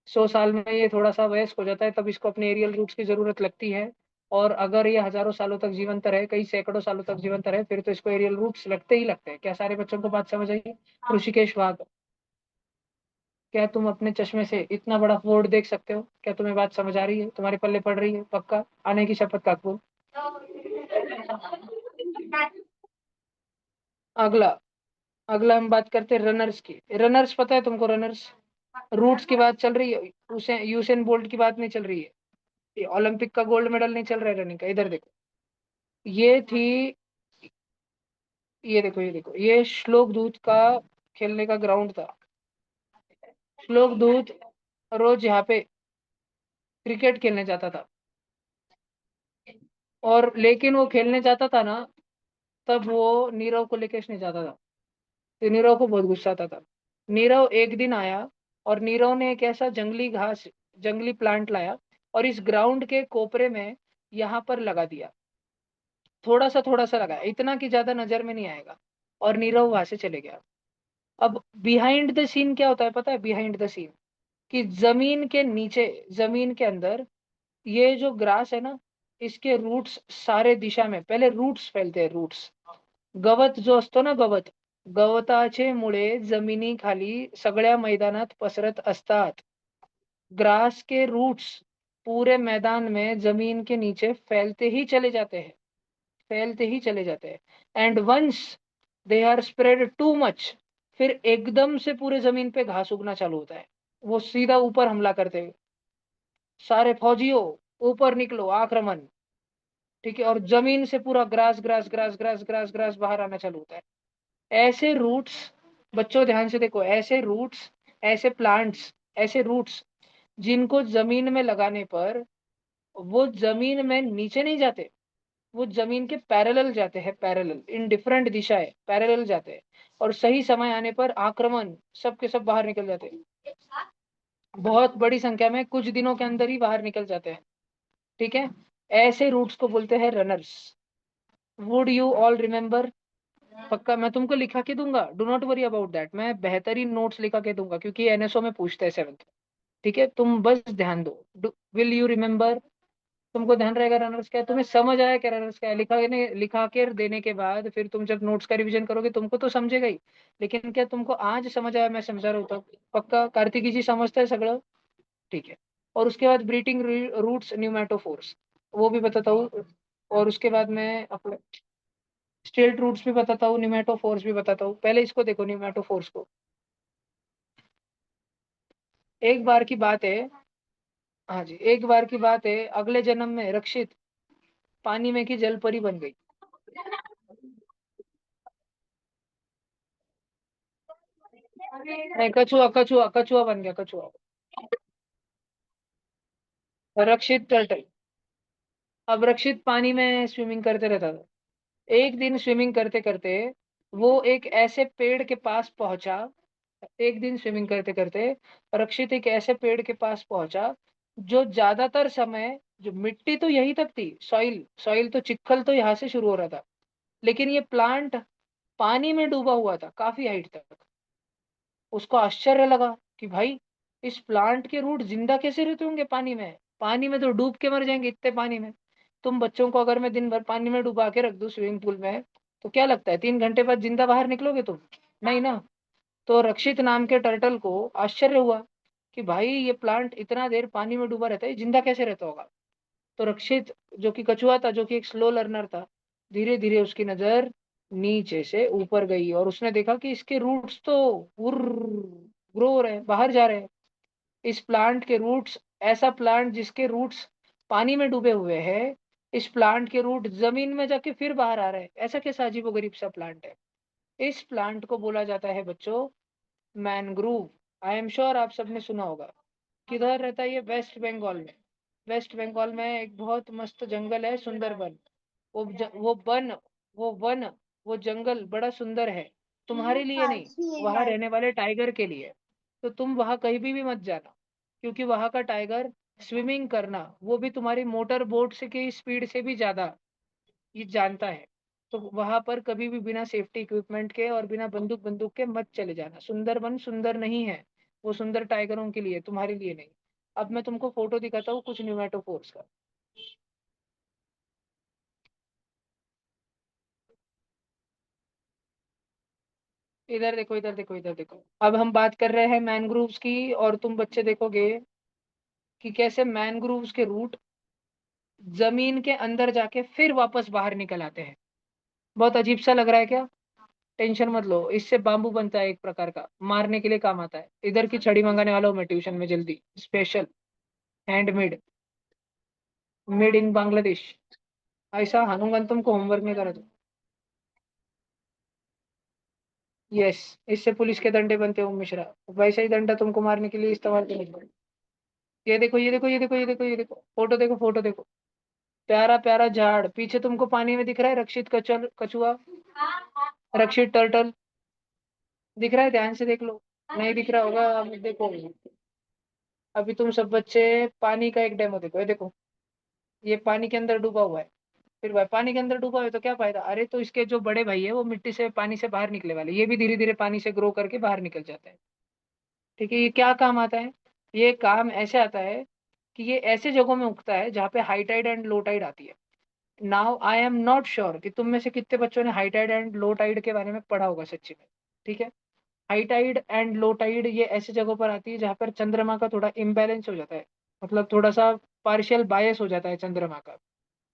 100 साल में ये थोड़ा सा वयस्क हो जाता है, तब इसको अपने एरियल रूट्स की जरूरत लगती है। और अगर ये हजारों सालों तक जीवंत रहे, कई सैकड़ों सालों तक जीवंत रहे, फिर तो इसको एरियल रूट्स लगते ही लगते हैं। क्या सारे बच्चों को बात समझ आई? ऋषिकेश वाघ, क्या तुम अपने चश्मे से इतना बड़ा फोर्ड देख सकते हो? क्या तुम्हें बात समझ आ रही है? तुम्हारे पल्ले पड़ रही है? पक्का आने की शपथ? काकू, अगला, अगला हम बात करते हैं रनर्स की। रनर्स पता है तुमको? रनर्स, रूट्स की बात चल रही है, उसे यूसेन बोल्ट की बात नहीं चल रही है, ये ओलंपिक का गोल्ड मेडल नहीं चल रहा है रनिंग का। इधर देखो, ये थी, ये देखो, ये देखो, ये श्लोक दूत का खेलने का ग्राउंड था। श्लोक दूत रोज यहाँ पे क्रिकेट खेलने जाता था। और लेकिन वो खेलने जाता था ना, तब वो नीरव को लेके नहीं जाता था, तो नीरव को बहुत गुस्सा आता था। नीरव एक दिन आया और नीरव ने एक ऐसा जंगली घास, जंगली प्लांट लाया और इस ग्राउंड के कोपरे में यहाँ पर लगा दिया, थोड़ा सा लगाया, इतना कि ज्यादा नजर में नहीं आएगा, और नीरव वहां से चले गया। अब बिहाइंड द सीन क्या होता है पता है? बिहाइंड द सीन कि जमीन के नीचे, जमीन के अंदर ये जो ग्रास है ना, इसके रूट्स सारे दिशा में, पहले रूट्स फैलते हैं, रूट्स, गवत जो असतो ना, गवत, गवताचे मुळे जमिनी खाली सगळ्या मैदानात पसरत असतात। ग्रास के रूट्स पूरे मैदान में जमीन के नीचे फैलते ही चले जाते हैं, फैलते ही चले जाते हैं। And once they are spread too much, फिर एकदम से पूरे जमीन पे घास उगना चालू होता है, वो सीधा ऊपर हमला करते हुए, सारे फौजियों ऊपर निकलो, आक्रमण, ठीक है, और जमीन से पूरा grass grass grass grass grass grass बाहर आना चालू होता है। ऐसे रूट्स, बच्चों ध्यान से देखो, ऐसे रूट्स, ऐसे प्लांट्स, ऐसे रूट्स जिनको जमीन में लगाने पर वो जमीन में नीचे नहीं जाते, वो जमीन के पैरेलल जाते हैं, पैरेलल, इन डिफरेंट दिशाएं पैरेलल जाते हैं, और सही समय आने पर आक्रमण, सब के सब बाहर निकल जाते हैं, बहुत बड़ी संख्या में, कुछ दिनों के अंदर ही बाहर निकल जाते हैं, ठीक है। ऐसे रूट्स को बोलते हैं runners. Would you all remember? पक्का मैं तुमको लिखा के दूंगा, do not worry about that, मैं बेहतरीन नोट्स लिखा के दूंगा, क्योंकि एनएसओ में पूछते हैं 7th, ठीक है, तुम बस ध्यान दो। Will you remember? तुमको ध्यान रहेगा रनर्स क्या है? तुम्हें समझ आया क्या रनर्स क्या है? लिखा के देने के बाद फिर तुम जब नोट्स का रिवीजन करोगे तुमको तो समझेगा ही, लेकिन क्या तुमको आज समझ आया मैं समझा रहा हूँ तो? पक्का कार्तिकी जी समझते हैं सगळं? ठीक है। और उसके बाद ब्रीटिंग रूट्स न्यूमेटोफोर्स, वो भी बताता हूँ, और उसके बाद मैं अपने स्टेट रूट्स भी बताता हूँ, न्यूमेटोफोर्स भी बताता हूँ। पहले इसको देखो, न्यूमेटोफोर्स को। एक बार की बात है, हाँ जी, एक बार की बात है, अगले जन्म में रक्षित पानी में की जल परी बन गई। नहीं, कछुआ कछुआ कछुआ बन गया, कछुआ। रक्षित टर्टल। अब रक्षित पानी में स्विमिंग करते रहता था। एक दिन स्विमिंग करते करते वो एक ऐसे पेड़ के पास पहुंचा, एक दिन स्विमिंग करते करते रक्षित एक ऐसे पेड़ के पास पहुंचा जो ज्यादातर समय, जो मिट्टी तो यही तक थी, सॉइल सॉइल तो, चिखल तो यहाँ से शुरू हो रहा था, लेकिन ये प्लांट पानी में डूबा हुआ था काफी हाइट तक। उसको आश्चर्य लगा कि भाई, इस प्लांट के रूट जिंदा कैसे रहते होंगे पानी में? पानी में तो डूब के मर जाएंगे इतने पानी में। तुम बच्चों को अगर मैं दिन भर पानी में डुबा के रख दूं स्विमिंग पूल में, तो क्या लगता है 3 घंटे बाद जिंदा बाहर निकलोगे तुम? नहीं ना। तो रक्षित नाम के टर्टल को आश्चर्य हुआ कि भाई, ये प्लांट इतना देर पानी में डूबा रहता है, जिंदा कैसे रहता होगा? तो रक्षित, जो कि कछुआ था, जो कि एक स्लो लर्नर था, धीरे धीरे उसकी नजर नीचे से ऊपर गई, और उसने देखा कि इसके रूट्स तो ग्रो हो रहे हैं, बाहर जा रहे हैं। इस प्लांट के रूट्स, ऐसा प्लांट जिसके रूट्स पानी में डूबे हुए हैं, इस प्लांट के रूट जमीन में जाके फिर बाहर आ रहे हैं। ऐसा कैसा अजीबोगरीब सा प्लांट है? इस प्लांट को बोला जाता है बच्चों मैनग्रूव। आई एम श्योर आप सबने सुना होगा। किधर रहता है ये? वेस्ट बंगाल में। वेस्ट बंगाल में एक बहुत मस्त जंगल है, सुंदरबन। वो बन, वो वन, वो जंगल बड़ा सुंदर है, तुम्हारे लिए नहीं, वहां रहने वाले टाइगर के लिए। तो तुम वहां कहीं भी मत जाना, क्योंकि वहां का टाइगर स्विमिंग करना, वो भी तुम्हारी मोटर बोट से की स्पीड से भी ज्यादा ये जानता है। तो वहां पर कभी भी बिना सेफ्टी इक्विपमेंट के और बिना बंदूक बंदूक के मत चले जाना। सुंदरबन सुंदर नहीं है, वो सुंदर टाइगरों के लिए, तुम्हारे लिए नहीं। अब मैं तुमको फोटो दिखाता हूँ कुछ न्यूमेटोफोर्स का। इधर देखो, इधर देखो, इधर देखो। अब हम बात कर रहे हैं मैनग्रोव्स की, और तुम बच्चे देखोगे कि कैसे मैनग्रोव्स के रूट जमीन के अंदर जाके फिर वापस बाहर निकल आते हैं। बहुत अजीब सा लग रहा है क्या? टेंशन मत लो, इससे बाम्बू बनता है, एक प्रकार का मारने के लिए काम आता है। इधर की छड़ी मंगाने वाला हूँ मैं ट्यूशन में, जल्दी, special, handmade, made in Bangladesh. ऐसा हनुमान तुमको होमवर्क नहीं करा तो। यस, इससे पुलिस के डंडे बनते हो मिश्रा, वैसे ही डंडा तुमको मारने के लिए इस्तेमाल करेंगे। ये देखो, ये देखो, ये देखो, ये देखो, ये देखो, फोटो देखो, फोटो देखो। प्यारा प्यारा झाड़, पीछे तुमको पानी में दिख रहा है रक्षित कछुआ, रक्षित टर्टल दिख रहा है? ध्यान से देख लो, नहीं दिख रहा होगा, अब देखो। अभी तुम सब बच्चे पानी का एक डेमो देखो, ये देखो, ये पानी के अंदर डूबा हुआ है। फिर भाई पानी के अंदर डूबा है तो क्या फायदा? अरे तो इसके जो बड़े भाई है वो मिट्टी से पानी से बाहर निकले वाले, ये भी धीरे धीरे पानी से ग्रो करके बाहर निकल जाते हैं। ठीक है, ये क्या काम आता है? ये काम ऐसे आता है कि ये ऐसे जगहों में उगता है जहाँ पे high tide and low tide आती है। Now I am not sure कि तुम में से कितने बच्चों ने high tide and low tide के बारे में पढ़ा होगा सच्ची में। ठीक है, high tide and low tide ये ऐसी जगहों पर आती है जहाँ पर चंद्रमा का थोड़ा इम्बैलेंस हो जाता है, मतलब थोड़ा सा पार्शियल बायस हो जाता है चंद्रमा का।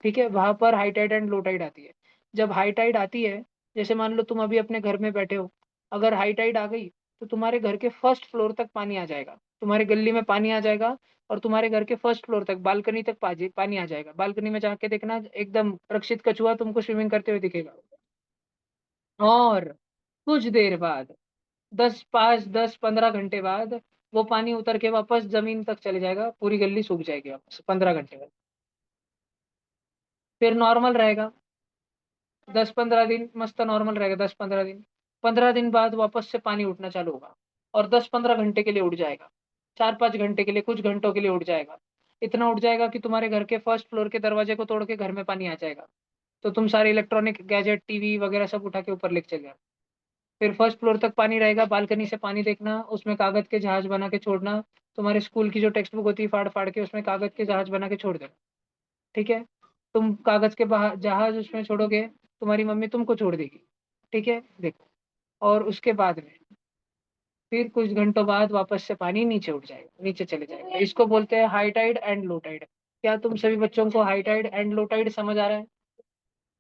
ठीक है, वहां पर high tide and low tide आती है। जब हाई टाइड आती है, जैसे मान लो तुम अभी अपने घर में बैठे हो, अगर हाई टाइड आ गई तो तुम्हारे घर के फर्स्ट फ्लोर तक पानी आ जाएगा, तुम्हारे गली में पानी आ जाएगा, और तुम्हारे घर के फर्स्ट फ्लोर तक बालकनी तक पानी आ जाएगा। बालकनी में जाके देखना, एकदम रक्षित कछुआ तुमको स्विमिंग करते हुए दिखेगा। और कुछ देर बाद, 10 15 बाद वो पानी उतर के वापस जमीन तक चले जाएगा, पूरी गली सूख जाएगी वापस 15 घंटे बाद। फिर नॉर्मल रहेगा, 10 15 दिन मस्त नॉर्मल रहेगा, 10 15 दिन। 15 दिन बाद वापस से पानी उठना चालू होगा, और 10 15 घंटे के लिए उठ जाएगा, 4 5 घंटे के लिए, कुछ घंटों के लिए उठ जाएगा। इतना उठ जाएगा कि तुम्हारे घर के फर्स्ट फ्लोर के दरवाजे को तोड़ के घर में पानी आ जाएगा। तो तुम सारे इलेक्ट्रॉनिक गैजेट, टीवी वगैरह सब उठा के ऊपर लेके चले जाओ। फिर फर्स्ट फ्लोर तक पानी रहेगा, बालकनी से पानी देखना, उसमें कागज के जहाज बना के छोड़ना। तुम्हारे स्कूल की जो टेक्स्ट बुक होती है फाड़ फाड़ के उसमें कागज के जहाज बना के छोड़ देना। ठीक है, तुम कागज के जहाज उसमें छोड़ोगे, तुम्हारी मम्मी तुमको छोड़ देगी। ठीक है, देखो। और उसके बाद में फिर कुछ घंटों बाद वापस से पानी नीचे उठ जाएगा, नीचे चले जाएगा। इसको बोलते हैं high tide and low tide. क्या तुम सभी बच्चों को high tide and low tide समझ आ रहा है?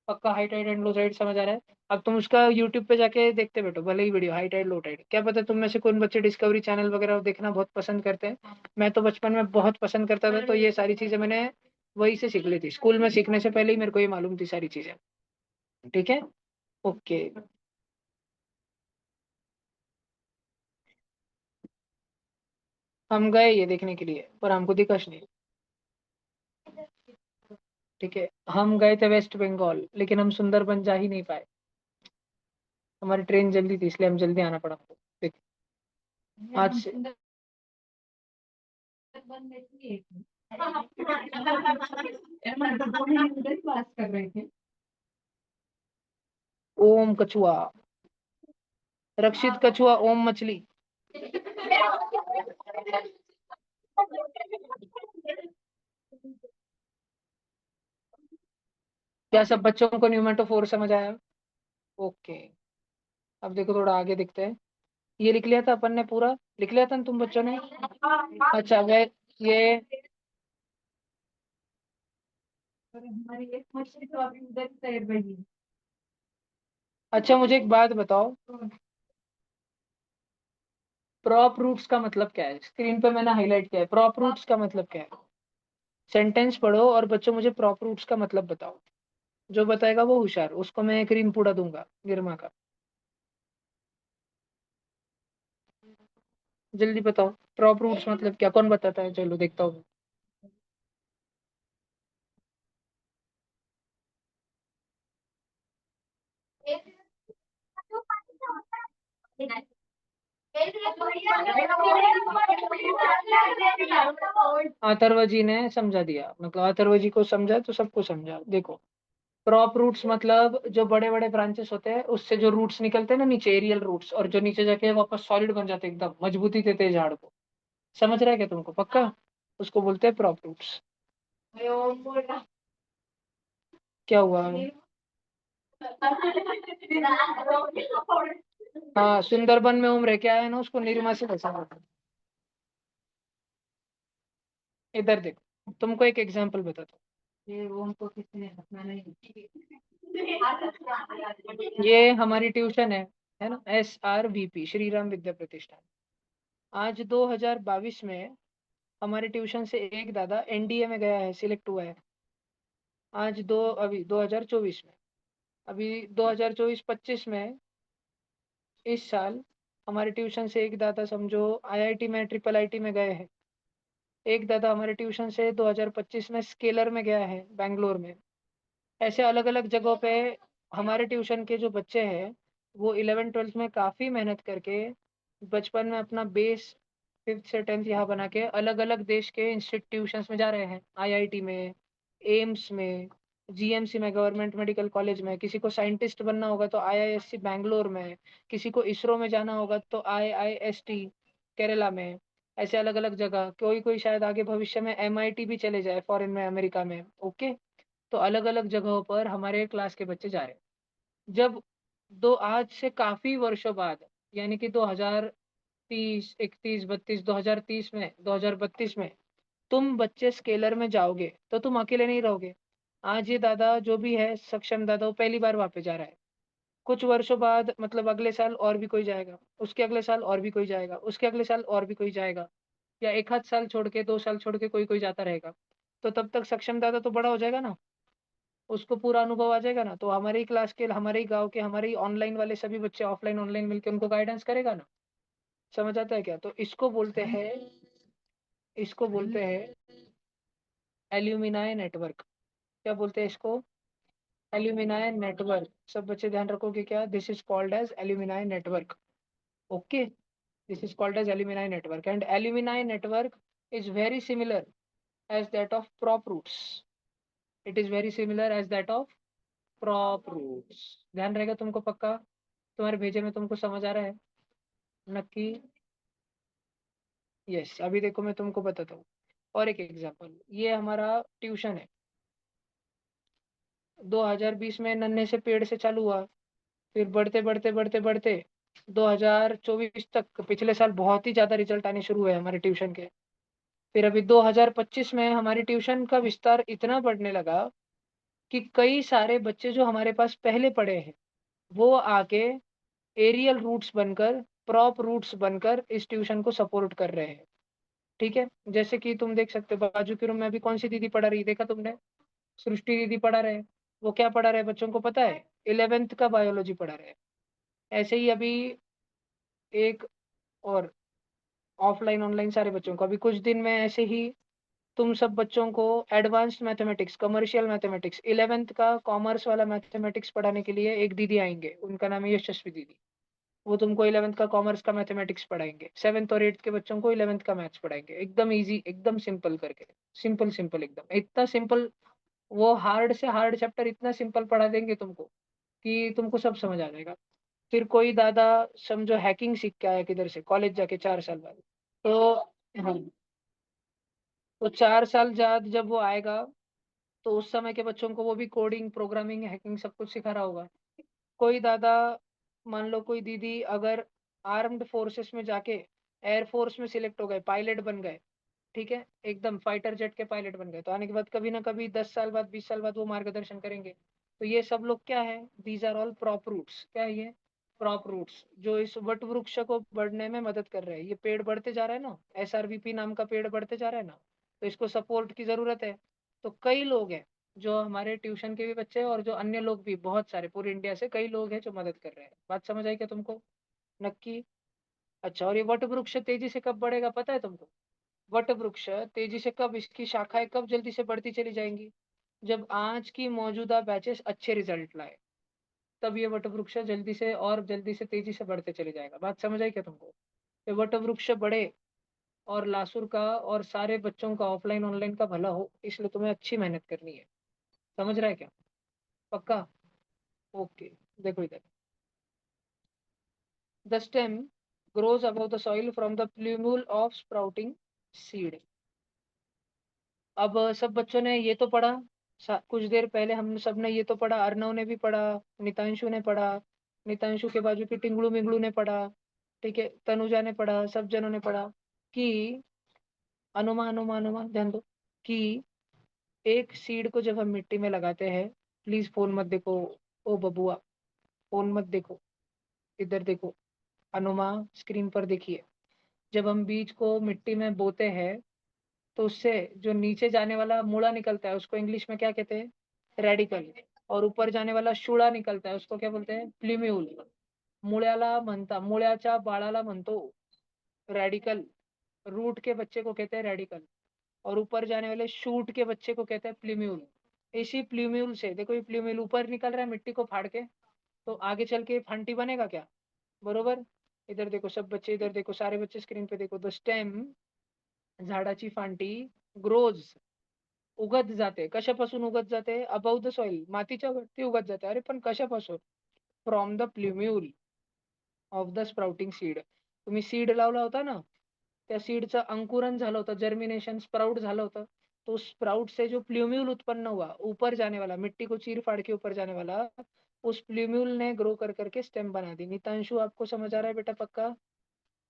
पक्का high tide and low tide समझ आ रहा है? अब तुम उसका यूट्यूब पे जाके देखते बैठो भले ही video, high tide low tide. क्या पता तुम में से कौन बच्चे डिस्कवरी चैनल वगैरह देखना बहुत पसंद करते हैं। मैं तो बचपन में बहुत पसंद करता था, तो ये सारी चीजें मैंने वही से सीख ली थी, स्कूल में सीखने से पहले ही मेरे को ये मालूम थी सारी चीजें। ठीक है, ओके। हम गए ये देखने के लिए पर हमको दिखा नहीं। ठीक है, हम गए थे वेस्ट बंगाल, लेकिन हम सुंदरबन जा ही नहीं पाए, हमारी ट्रेन जल्दी थी इसलिए हम जल्दी आना पड़ा हमको। देखिए, आज से बात कर रहे थे। ओम कछुआ, रक्षित कछुआ, ओम मछली। क्या सब बच्चों को न्यूमेटोफोर समझ आया? ओके, अब देखो थोड़ा आगे दिखते हैं। ये लिख लिया था अपन ने, पूरा लिख लिया था ना तुम बच्चों ने? अच्छा, वे ये हमारी एक मछली तो अभी उधर ही तैर रही है। अच्छा, मुझे एक बात बताओ, प्रॉप रूट्स का मतलब क्या है? स्क्रीन पे मैंने हाईलाइट किया है, प्रॉप रूट्स का मतलब क्या है? सेंटेंस पढ़ो और बच्चों मुझे प्रॉप रूट्स का मतलब बताओ। जो बताएगा वो होशियार, उसको मैं क्रीम पूड़ा दूंगा गिरमा का। जल्दी बताओ, प्रॉप रूट्स मतलब क्या? कौन बताता है? चलो देखता हूँ। अथर्व जी ने समझा दिया, मतलब अथर्व जी को समझा तो सबको समझा। देखो, क्रॉप रूट्स मतलब जो बड़े बड़े ब्रांचेस होते हैं उससे जो रूट्स निकलते हैं ना नीचे, एरियल रूट्स, और जो नीचे जाके वापस सॉलिड बन जाते हैं, एकदम मजबूती देते हैं झाड़ को। समझ रहा है क्या तुमको? पक्का? उसको बोलते हैं क्रॉप रूट्स। क्या हुआ? हाँ, सुंदरबन में उम्र क्या है ना, उसको निरमा से बचा होता है। इधर देखो, तुमको एक एग्जांपल बताता हूँ। ये ओम को किसी ने हंसना नहीं। ये हमारी ट्यूशन है ना, SRVP, श्री राम विद्या प्रतिष्ठान। आज 2022 में हमारे ट्यूशन से एक दादा NDA में गया है, सिलेक्ट हुआ है। आज दो अभी 2024 में, अभी 2024-25 में, इस साल हमारे ट्यूशन से एक दादा समझो IIT में, IIIT में गए हैं। एक दादा हमारे ट्यूशन से 2025 में स्केलर में गया है, बैंगलोर में। ऐसे अलग अलग जगहों पे हमारे ट्यूशन के जो बच्चे हैं वो 11th 12th में काफ़ी मेहनत करके बचपन में अपना बेस 5th से 10th यहाँ बना के अलग अलग देश के इंस्टीट्यूशंस में जा रहे हैं, IIT में, एम्स में, GMC में, गवर्नमेंट मेडिकल कॉलेज में। किसी को साइंटिस्ट बनना होगा तो IISc बैंगलोर में, किसी को इसरो में जाना होगा तो IIST केरला में। ऐसे अलग अलग जगह, कोई शायद आगे भविष्य में MIT भी चले जाए फॉरेन में, अमेरिका में। ओके, तो अलग अलग जगहों पर हमारे क्लास के बच्चे जा रहे हैं। जब आज से काफी वर्षों बाद, यानी कि 2030, 31, 32, 2030 में, 2032 में तुम बच्चे स्केलर में जाओगे तो तुम अकेले नहीं रहोगे। आज ये दादा जो भी है, सक्षम दादा, वो पहली बार वापस जा रहा है। कुछ वर्षों बाद, मतलब अगले साल और भी कोई जाएगा, उसके अगले साल और भी कोई जाएगा, उसके अगले साल और भी कोई जाएगा, या एक आध साल छोड़ के, 2 साल छोड़ के कोई कोई जाता रहेगा। तो तब तक सक्षम दादा तो बड़ा हो जाएगा ना, उसको पूरा अनुभव आ जाएगा ना। तो हमारे ही क्लास के, हमारे ही गांव के, हमारे ही ऑनलाइन वाले सभी बच्चे ऑफलाइन ऑनलाइन मिलकर उनको गाइडेंस करेगा ना। समझ आता है क्या? तो इसको बोलते हैं एल्यूमिनाई नेटवर्क। क्या बोलते हैं इसको? Alumni network. सब बच्चे ध्यान रखोगे क्या? This is called as alumni network. Okay, this is called as alumni network, and alumni network is very similar as that of prop roots. It is very similar as that of prop roots. ध्यान रहेगा तुमको पक्का? तुम्हारे भेजे में तुमको समझ आ रहा है? नक्की? यस। अभी देखो मैं तुमको बताता हूँ और एक एग्जांपल। ये हमारा ट्यूशन है, 2020 में नन्हे से पेड़ से चालू हुआ, फिर बढ़ते बढ़ते बढ़ते बढ़ते 2024 तक, पिछले साल बहुत ही ज्यादा रिजल्ट आने शुरू हुए हमारे ट्यूशन के। फिर अभी 2025 में हमारी ट्यूशन का विस्तार इतना बढ़ने लगा कि कई सारे बच्चे जो हमारे पास पहले पढ़े हैं वो आके एरियल रूट्स बनकर, प्रॉप रूट्स बनकर इस ट्यूशन को सपोर्ट कर रहे हैं। ठीक है, जैसे कि तुम देख सकते हो बाजू के रूम में अभी कौन सी दीदी पढ़ा रही, देखा तुमने? सृष्टि दीदी पढ़ा रहे। वो क्या पढ़ा रहे बच्चों को पता है? 11th का बायोलॉजी पढ़ा रहे। ऐसे ही अभी एक और ऑफलाइन ऑनलाइन सारे बच्चों को, अभी कुछ दिन में ऐसे ही तुम सब बच्चों को advanced mathematics, commercial mathematics, 11th का कॉमर्स वाला मैथमेटिक्स पढ़ाने के लिए एक दीदी आएंगे, उनका नाम है यशस्वी दीदी। वो तुमको 11th का कॉमर्स का मैथमेटिक्स पढ़ाएंगे, 7th और 8th के बच्चों को 11th का मैथ्स पढ़ाएंगे, एकदम इजी, एकदम सिंपल करके। सिंपल सिंपल, एकदम इतना सिंपल। वो हार्ड से हार्ड चैप्टर इतना सिंपल पढ़ा देंगे तुमको कि तुमको सब समझ आ जाएगा। फिर कोई दादा समझो हैकिंग सीख के आया किधर से, कॉलेज जाके 4 साल बाद, तो हाँ, तो 4 साल बाद जब वो आएगा तो उस समय के बच्चों को वो भी कोडिंग, प्रोग्रामिंग, हैकिंग सब कुछ सिखा रहा होगा। कोई दादा, मान लो कोई दीदी अगर आर्म्ड फोर्सेस में जाके एयरफोर्स में सिलेक्ट हो गए, पायलट बन गए, ठीक है, एकदम फाइटर जेट के पायलट बन गए, तो आने के बाद कभी ना कभी 10 साल बाद, 20 साल बाद वो मार्गदर्शन करेंगे। तो ये सब लोग क्या है? These are all prop roots. क्या है ये? प्रॉप रूट्स, जो इस वट वृक्ष को बढ़ने में मदद कर रहे हैं। ये पेड़ बढ़ते जा रहा है ना, SRVP नाम का पेड़ बढ़ते जा रहा है ना, तो इसको सपोर्ट की जरूरत है। तो कई लोग हैं जो हमारे ट्यूशन के भी बच्चे हैं और जो अन्य लोग भी, बहुत सारे, पूरे इंडिया से कई लोग हैं जो मदद कर रहे हैं। बात समझ आई क्या तुमको? नक्की? अच्छा, और ये वट वृक्ष तेजी से कब बढ़ेगा पता है तुमको? वट वृक्ष तेजी से कब, इसकी शाखाएं कब जल्दी से बढ़ती चली जाएंगी? जब आज की मौजूदा बैचेस अच्छे रिजल्ट लाए, तब ये वट वृक्ष जल्दी से और जल्दी से तेजी से बढ़ते चले जाएगा। बात समझ आई क्या तुमको? ये वट वृक्ष बढ़े और लासुर का और सारे बच्चों का ऑफलाइन ऑनलाइन का भला हो, इसलिए तुम्हें अच्छी मेहनत करनी है। समझ रहा है क्या? पक्का? ओके। देखो इधर, the stem grows above the soil from the plumule of sprouting seed. अब सब बच्चों ने ये तो पढ़ा, कुछ देर पहले हम सब ने ये तो पढ़ा, अर्णव ने भी पढ़ा, नितांशु ने पढ़ा, नितांशु के बाजू की टिंगलू मिंगलू ने पढ़ा, ठीक है, तनुजा ने पढ़ा, सब जनों ने पढ़ा कि अनुमान अनुमान अनुमान, ध्यान दो, कि एक सीड को जब हम मिट्टी में लगाते हैं, प्लीज फोन मत देखो, ओ बबुआ, फोन मत देखो, इधर देखो, अनुमान स्क्रीन पर देखिए। जब हम बीज को मिट्टी में बोते हैं तो उससे जो नीचे जाने वाला मूड़ा निकलता है उसको इंग्लिश में क्या कहते हैं? रेडिकल। और ऊपर जाने वाला शूड़ा निकलता है उसको क्या बोलते हैं? प्ल्यूम्यूल। मुळ्याच्या बाळाला म्हणतो रेडिकल, रूट के बच्चे को कहते हैं रेडिकल, और ऊपर जाने वाले शूट के बच्चे को कहते हैं प्ल्यूम्यूल। इसी प्ल्यूम्यूल से, देखो ये प्ल्यूम्यूल ऊपर निकल रहा है मिट्टी को फाड़ के, तो आगे चल के फंटी बनेगा क्या? बरोबर? इधर देखो सब बच्चे, इधर देखो सारे बच्चे स्क्रीन पे देखो. द स्टेम, झाडाची फांटी, ग्रोज, उगत जाते. कशापासून उगत जाते? अबाव द सॉइल, मातीच्या वरती उगत जाते. अरे पण कशापासून? From the plumule of the sprouting seed. तुम्ही सीड लावला होता ना, त्या सीडचं अंकुरन झालं होतं, जर्मिनेशन, स्प्राउट झालं होतं. तो स्प्राउट से जो प्ल्यूम्यूल उत्पन्न हुआ, ऊपर जाने वाला, मिट्टी को चीर फाड़ के ऊपर जाने वाला, उस प्ल्यूम्यूल ने ग्रो कर करके स्टेम बना दी. नितांशु आपको समझ आ रहा है बेटा पक्का?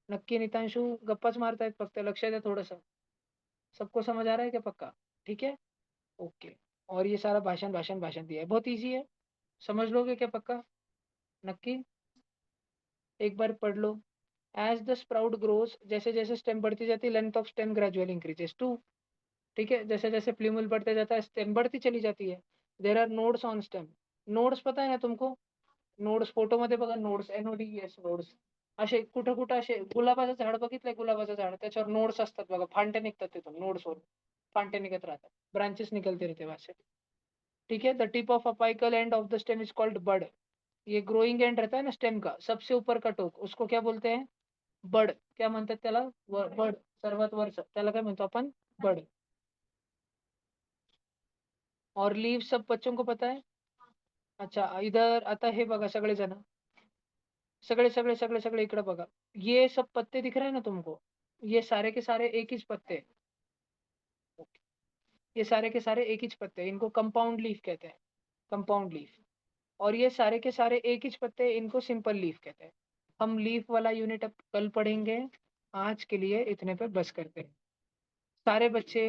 नक्की नितांशु गप्पाच मारतायत फक्त, लक्ष द्या थोडंसं. सबको समझ आ रहा है क्या पक्का? ठीक है, ओके. और ये सारा भाषण भाषण भाषण दिया है, बहुत ईजी है, समझ लोगे क्या पक्का? नक्की एक बार पढ़ लो. एज द स्प्राउट ग्रोज, जैसे जैसे स्टेम बढ़ती जाती है, length of stem gradually increases too. ठीक है, जैसे जैसे प्ल्यूमल बढ़ते जाता है, स्टेम बढ़ती चली जाती है. There are nodes on stem. Nodes पता आहे ना तुमको? नोड्स फोटोमध्ये बघा, नोड्स, NODES, नोड्स. असे कुठं कुठं असे, गुलाबाचं झाड बघितलंय, गुलाबाचं झाड, त्याच्यावर नोड्स असतात बघा, फांटे निघतात तिथून, नोड्सवर फांटे निघत राहतात, ब्रांचेस निकलते रहते वहां से. ठीक है, the tip of apical end of the stem is called bud. ये ग्रोइंग एंड रहता है ना स्टेम का, सबसे ऊपर का टोक, उसको क्या बोलते हैं? बड. क्या म्हणतात त्याला? बड. सर्वात वरचं त्याला काय म्हणतो आपण? बड. और लीव सब बच्चों को पता है? अच्छा, इधर आता हे बघा सगळे जण, सगळे सगळे सगळे सगळे इकडे बघा. ये सब पत्ते दिख रहे हैं ना तुमको? ये सारे के सारे एक ही पत्ते हैं. ओके. ये सारे के सारे एक ही पत्ते हैं, इनको कंपाउंड लीफ कहते हैं, कंपाउंड लीफ. और ये सारे के सारे एक ही पत्ते, इनको सिंपल लीफ कहते हैं. हम लीफ वाला यूनिट अब कल पढ़ेंगे, आज के लिए इतने पे बस करते हैं. सारे बच्चे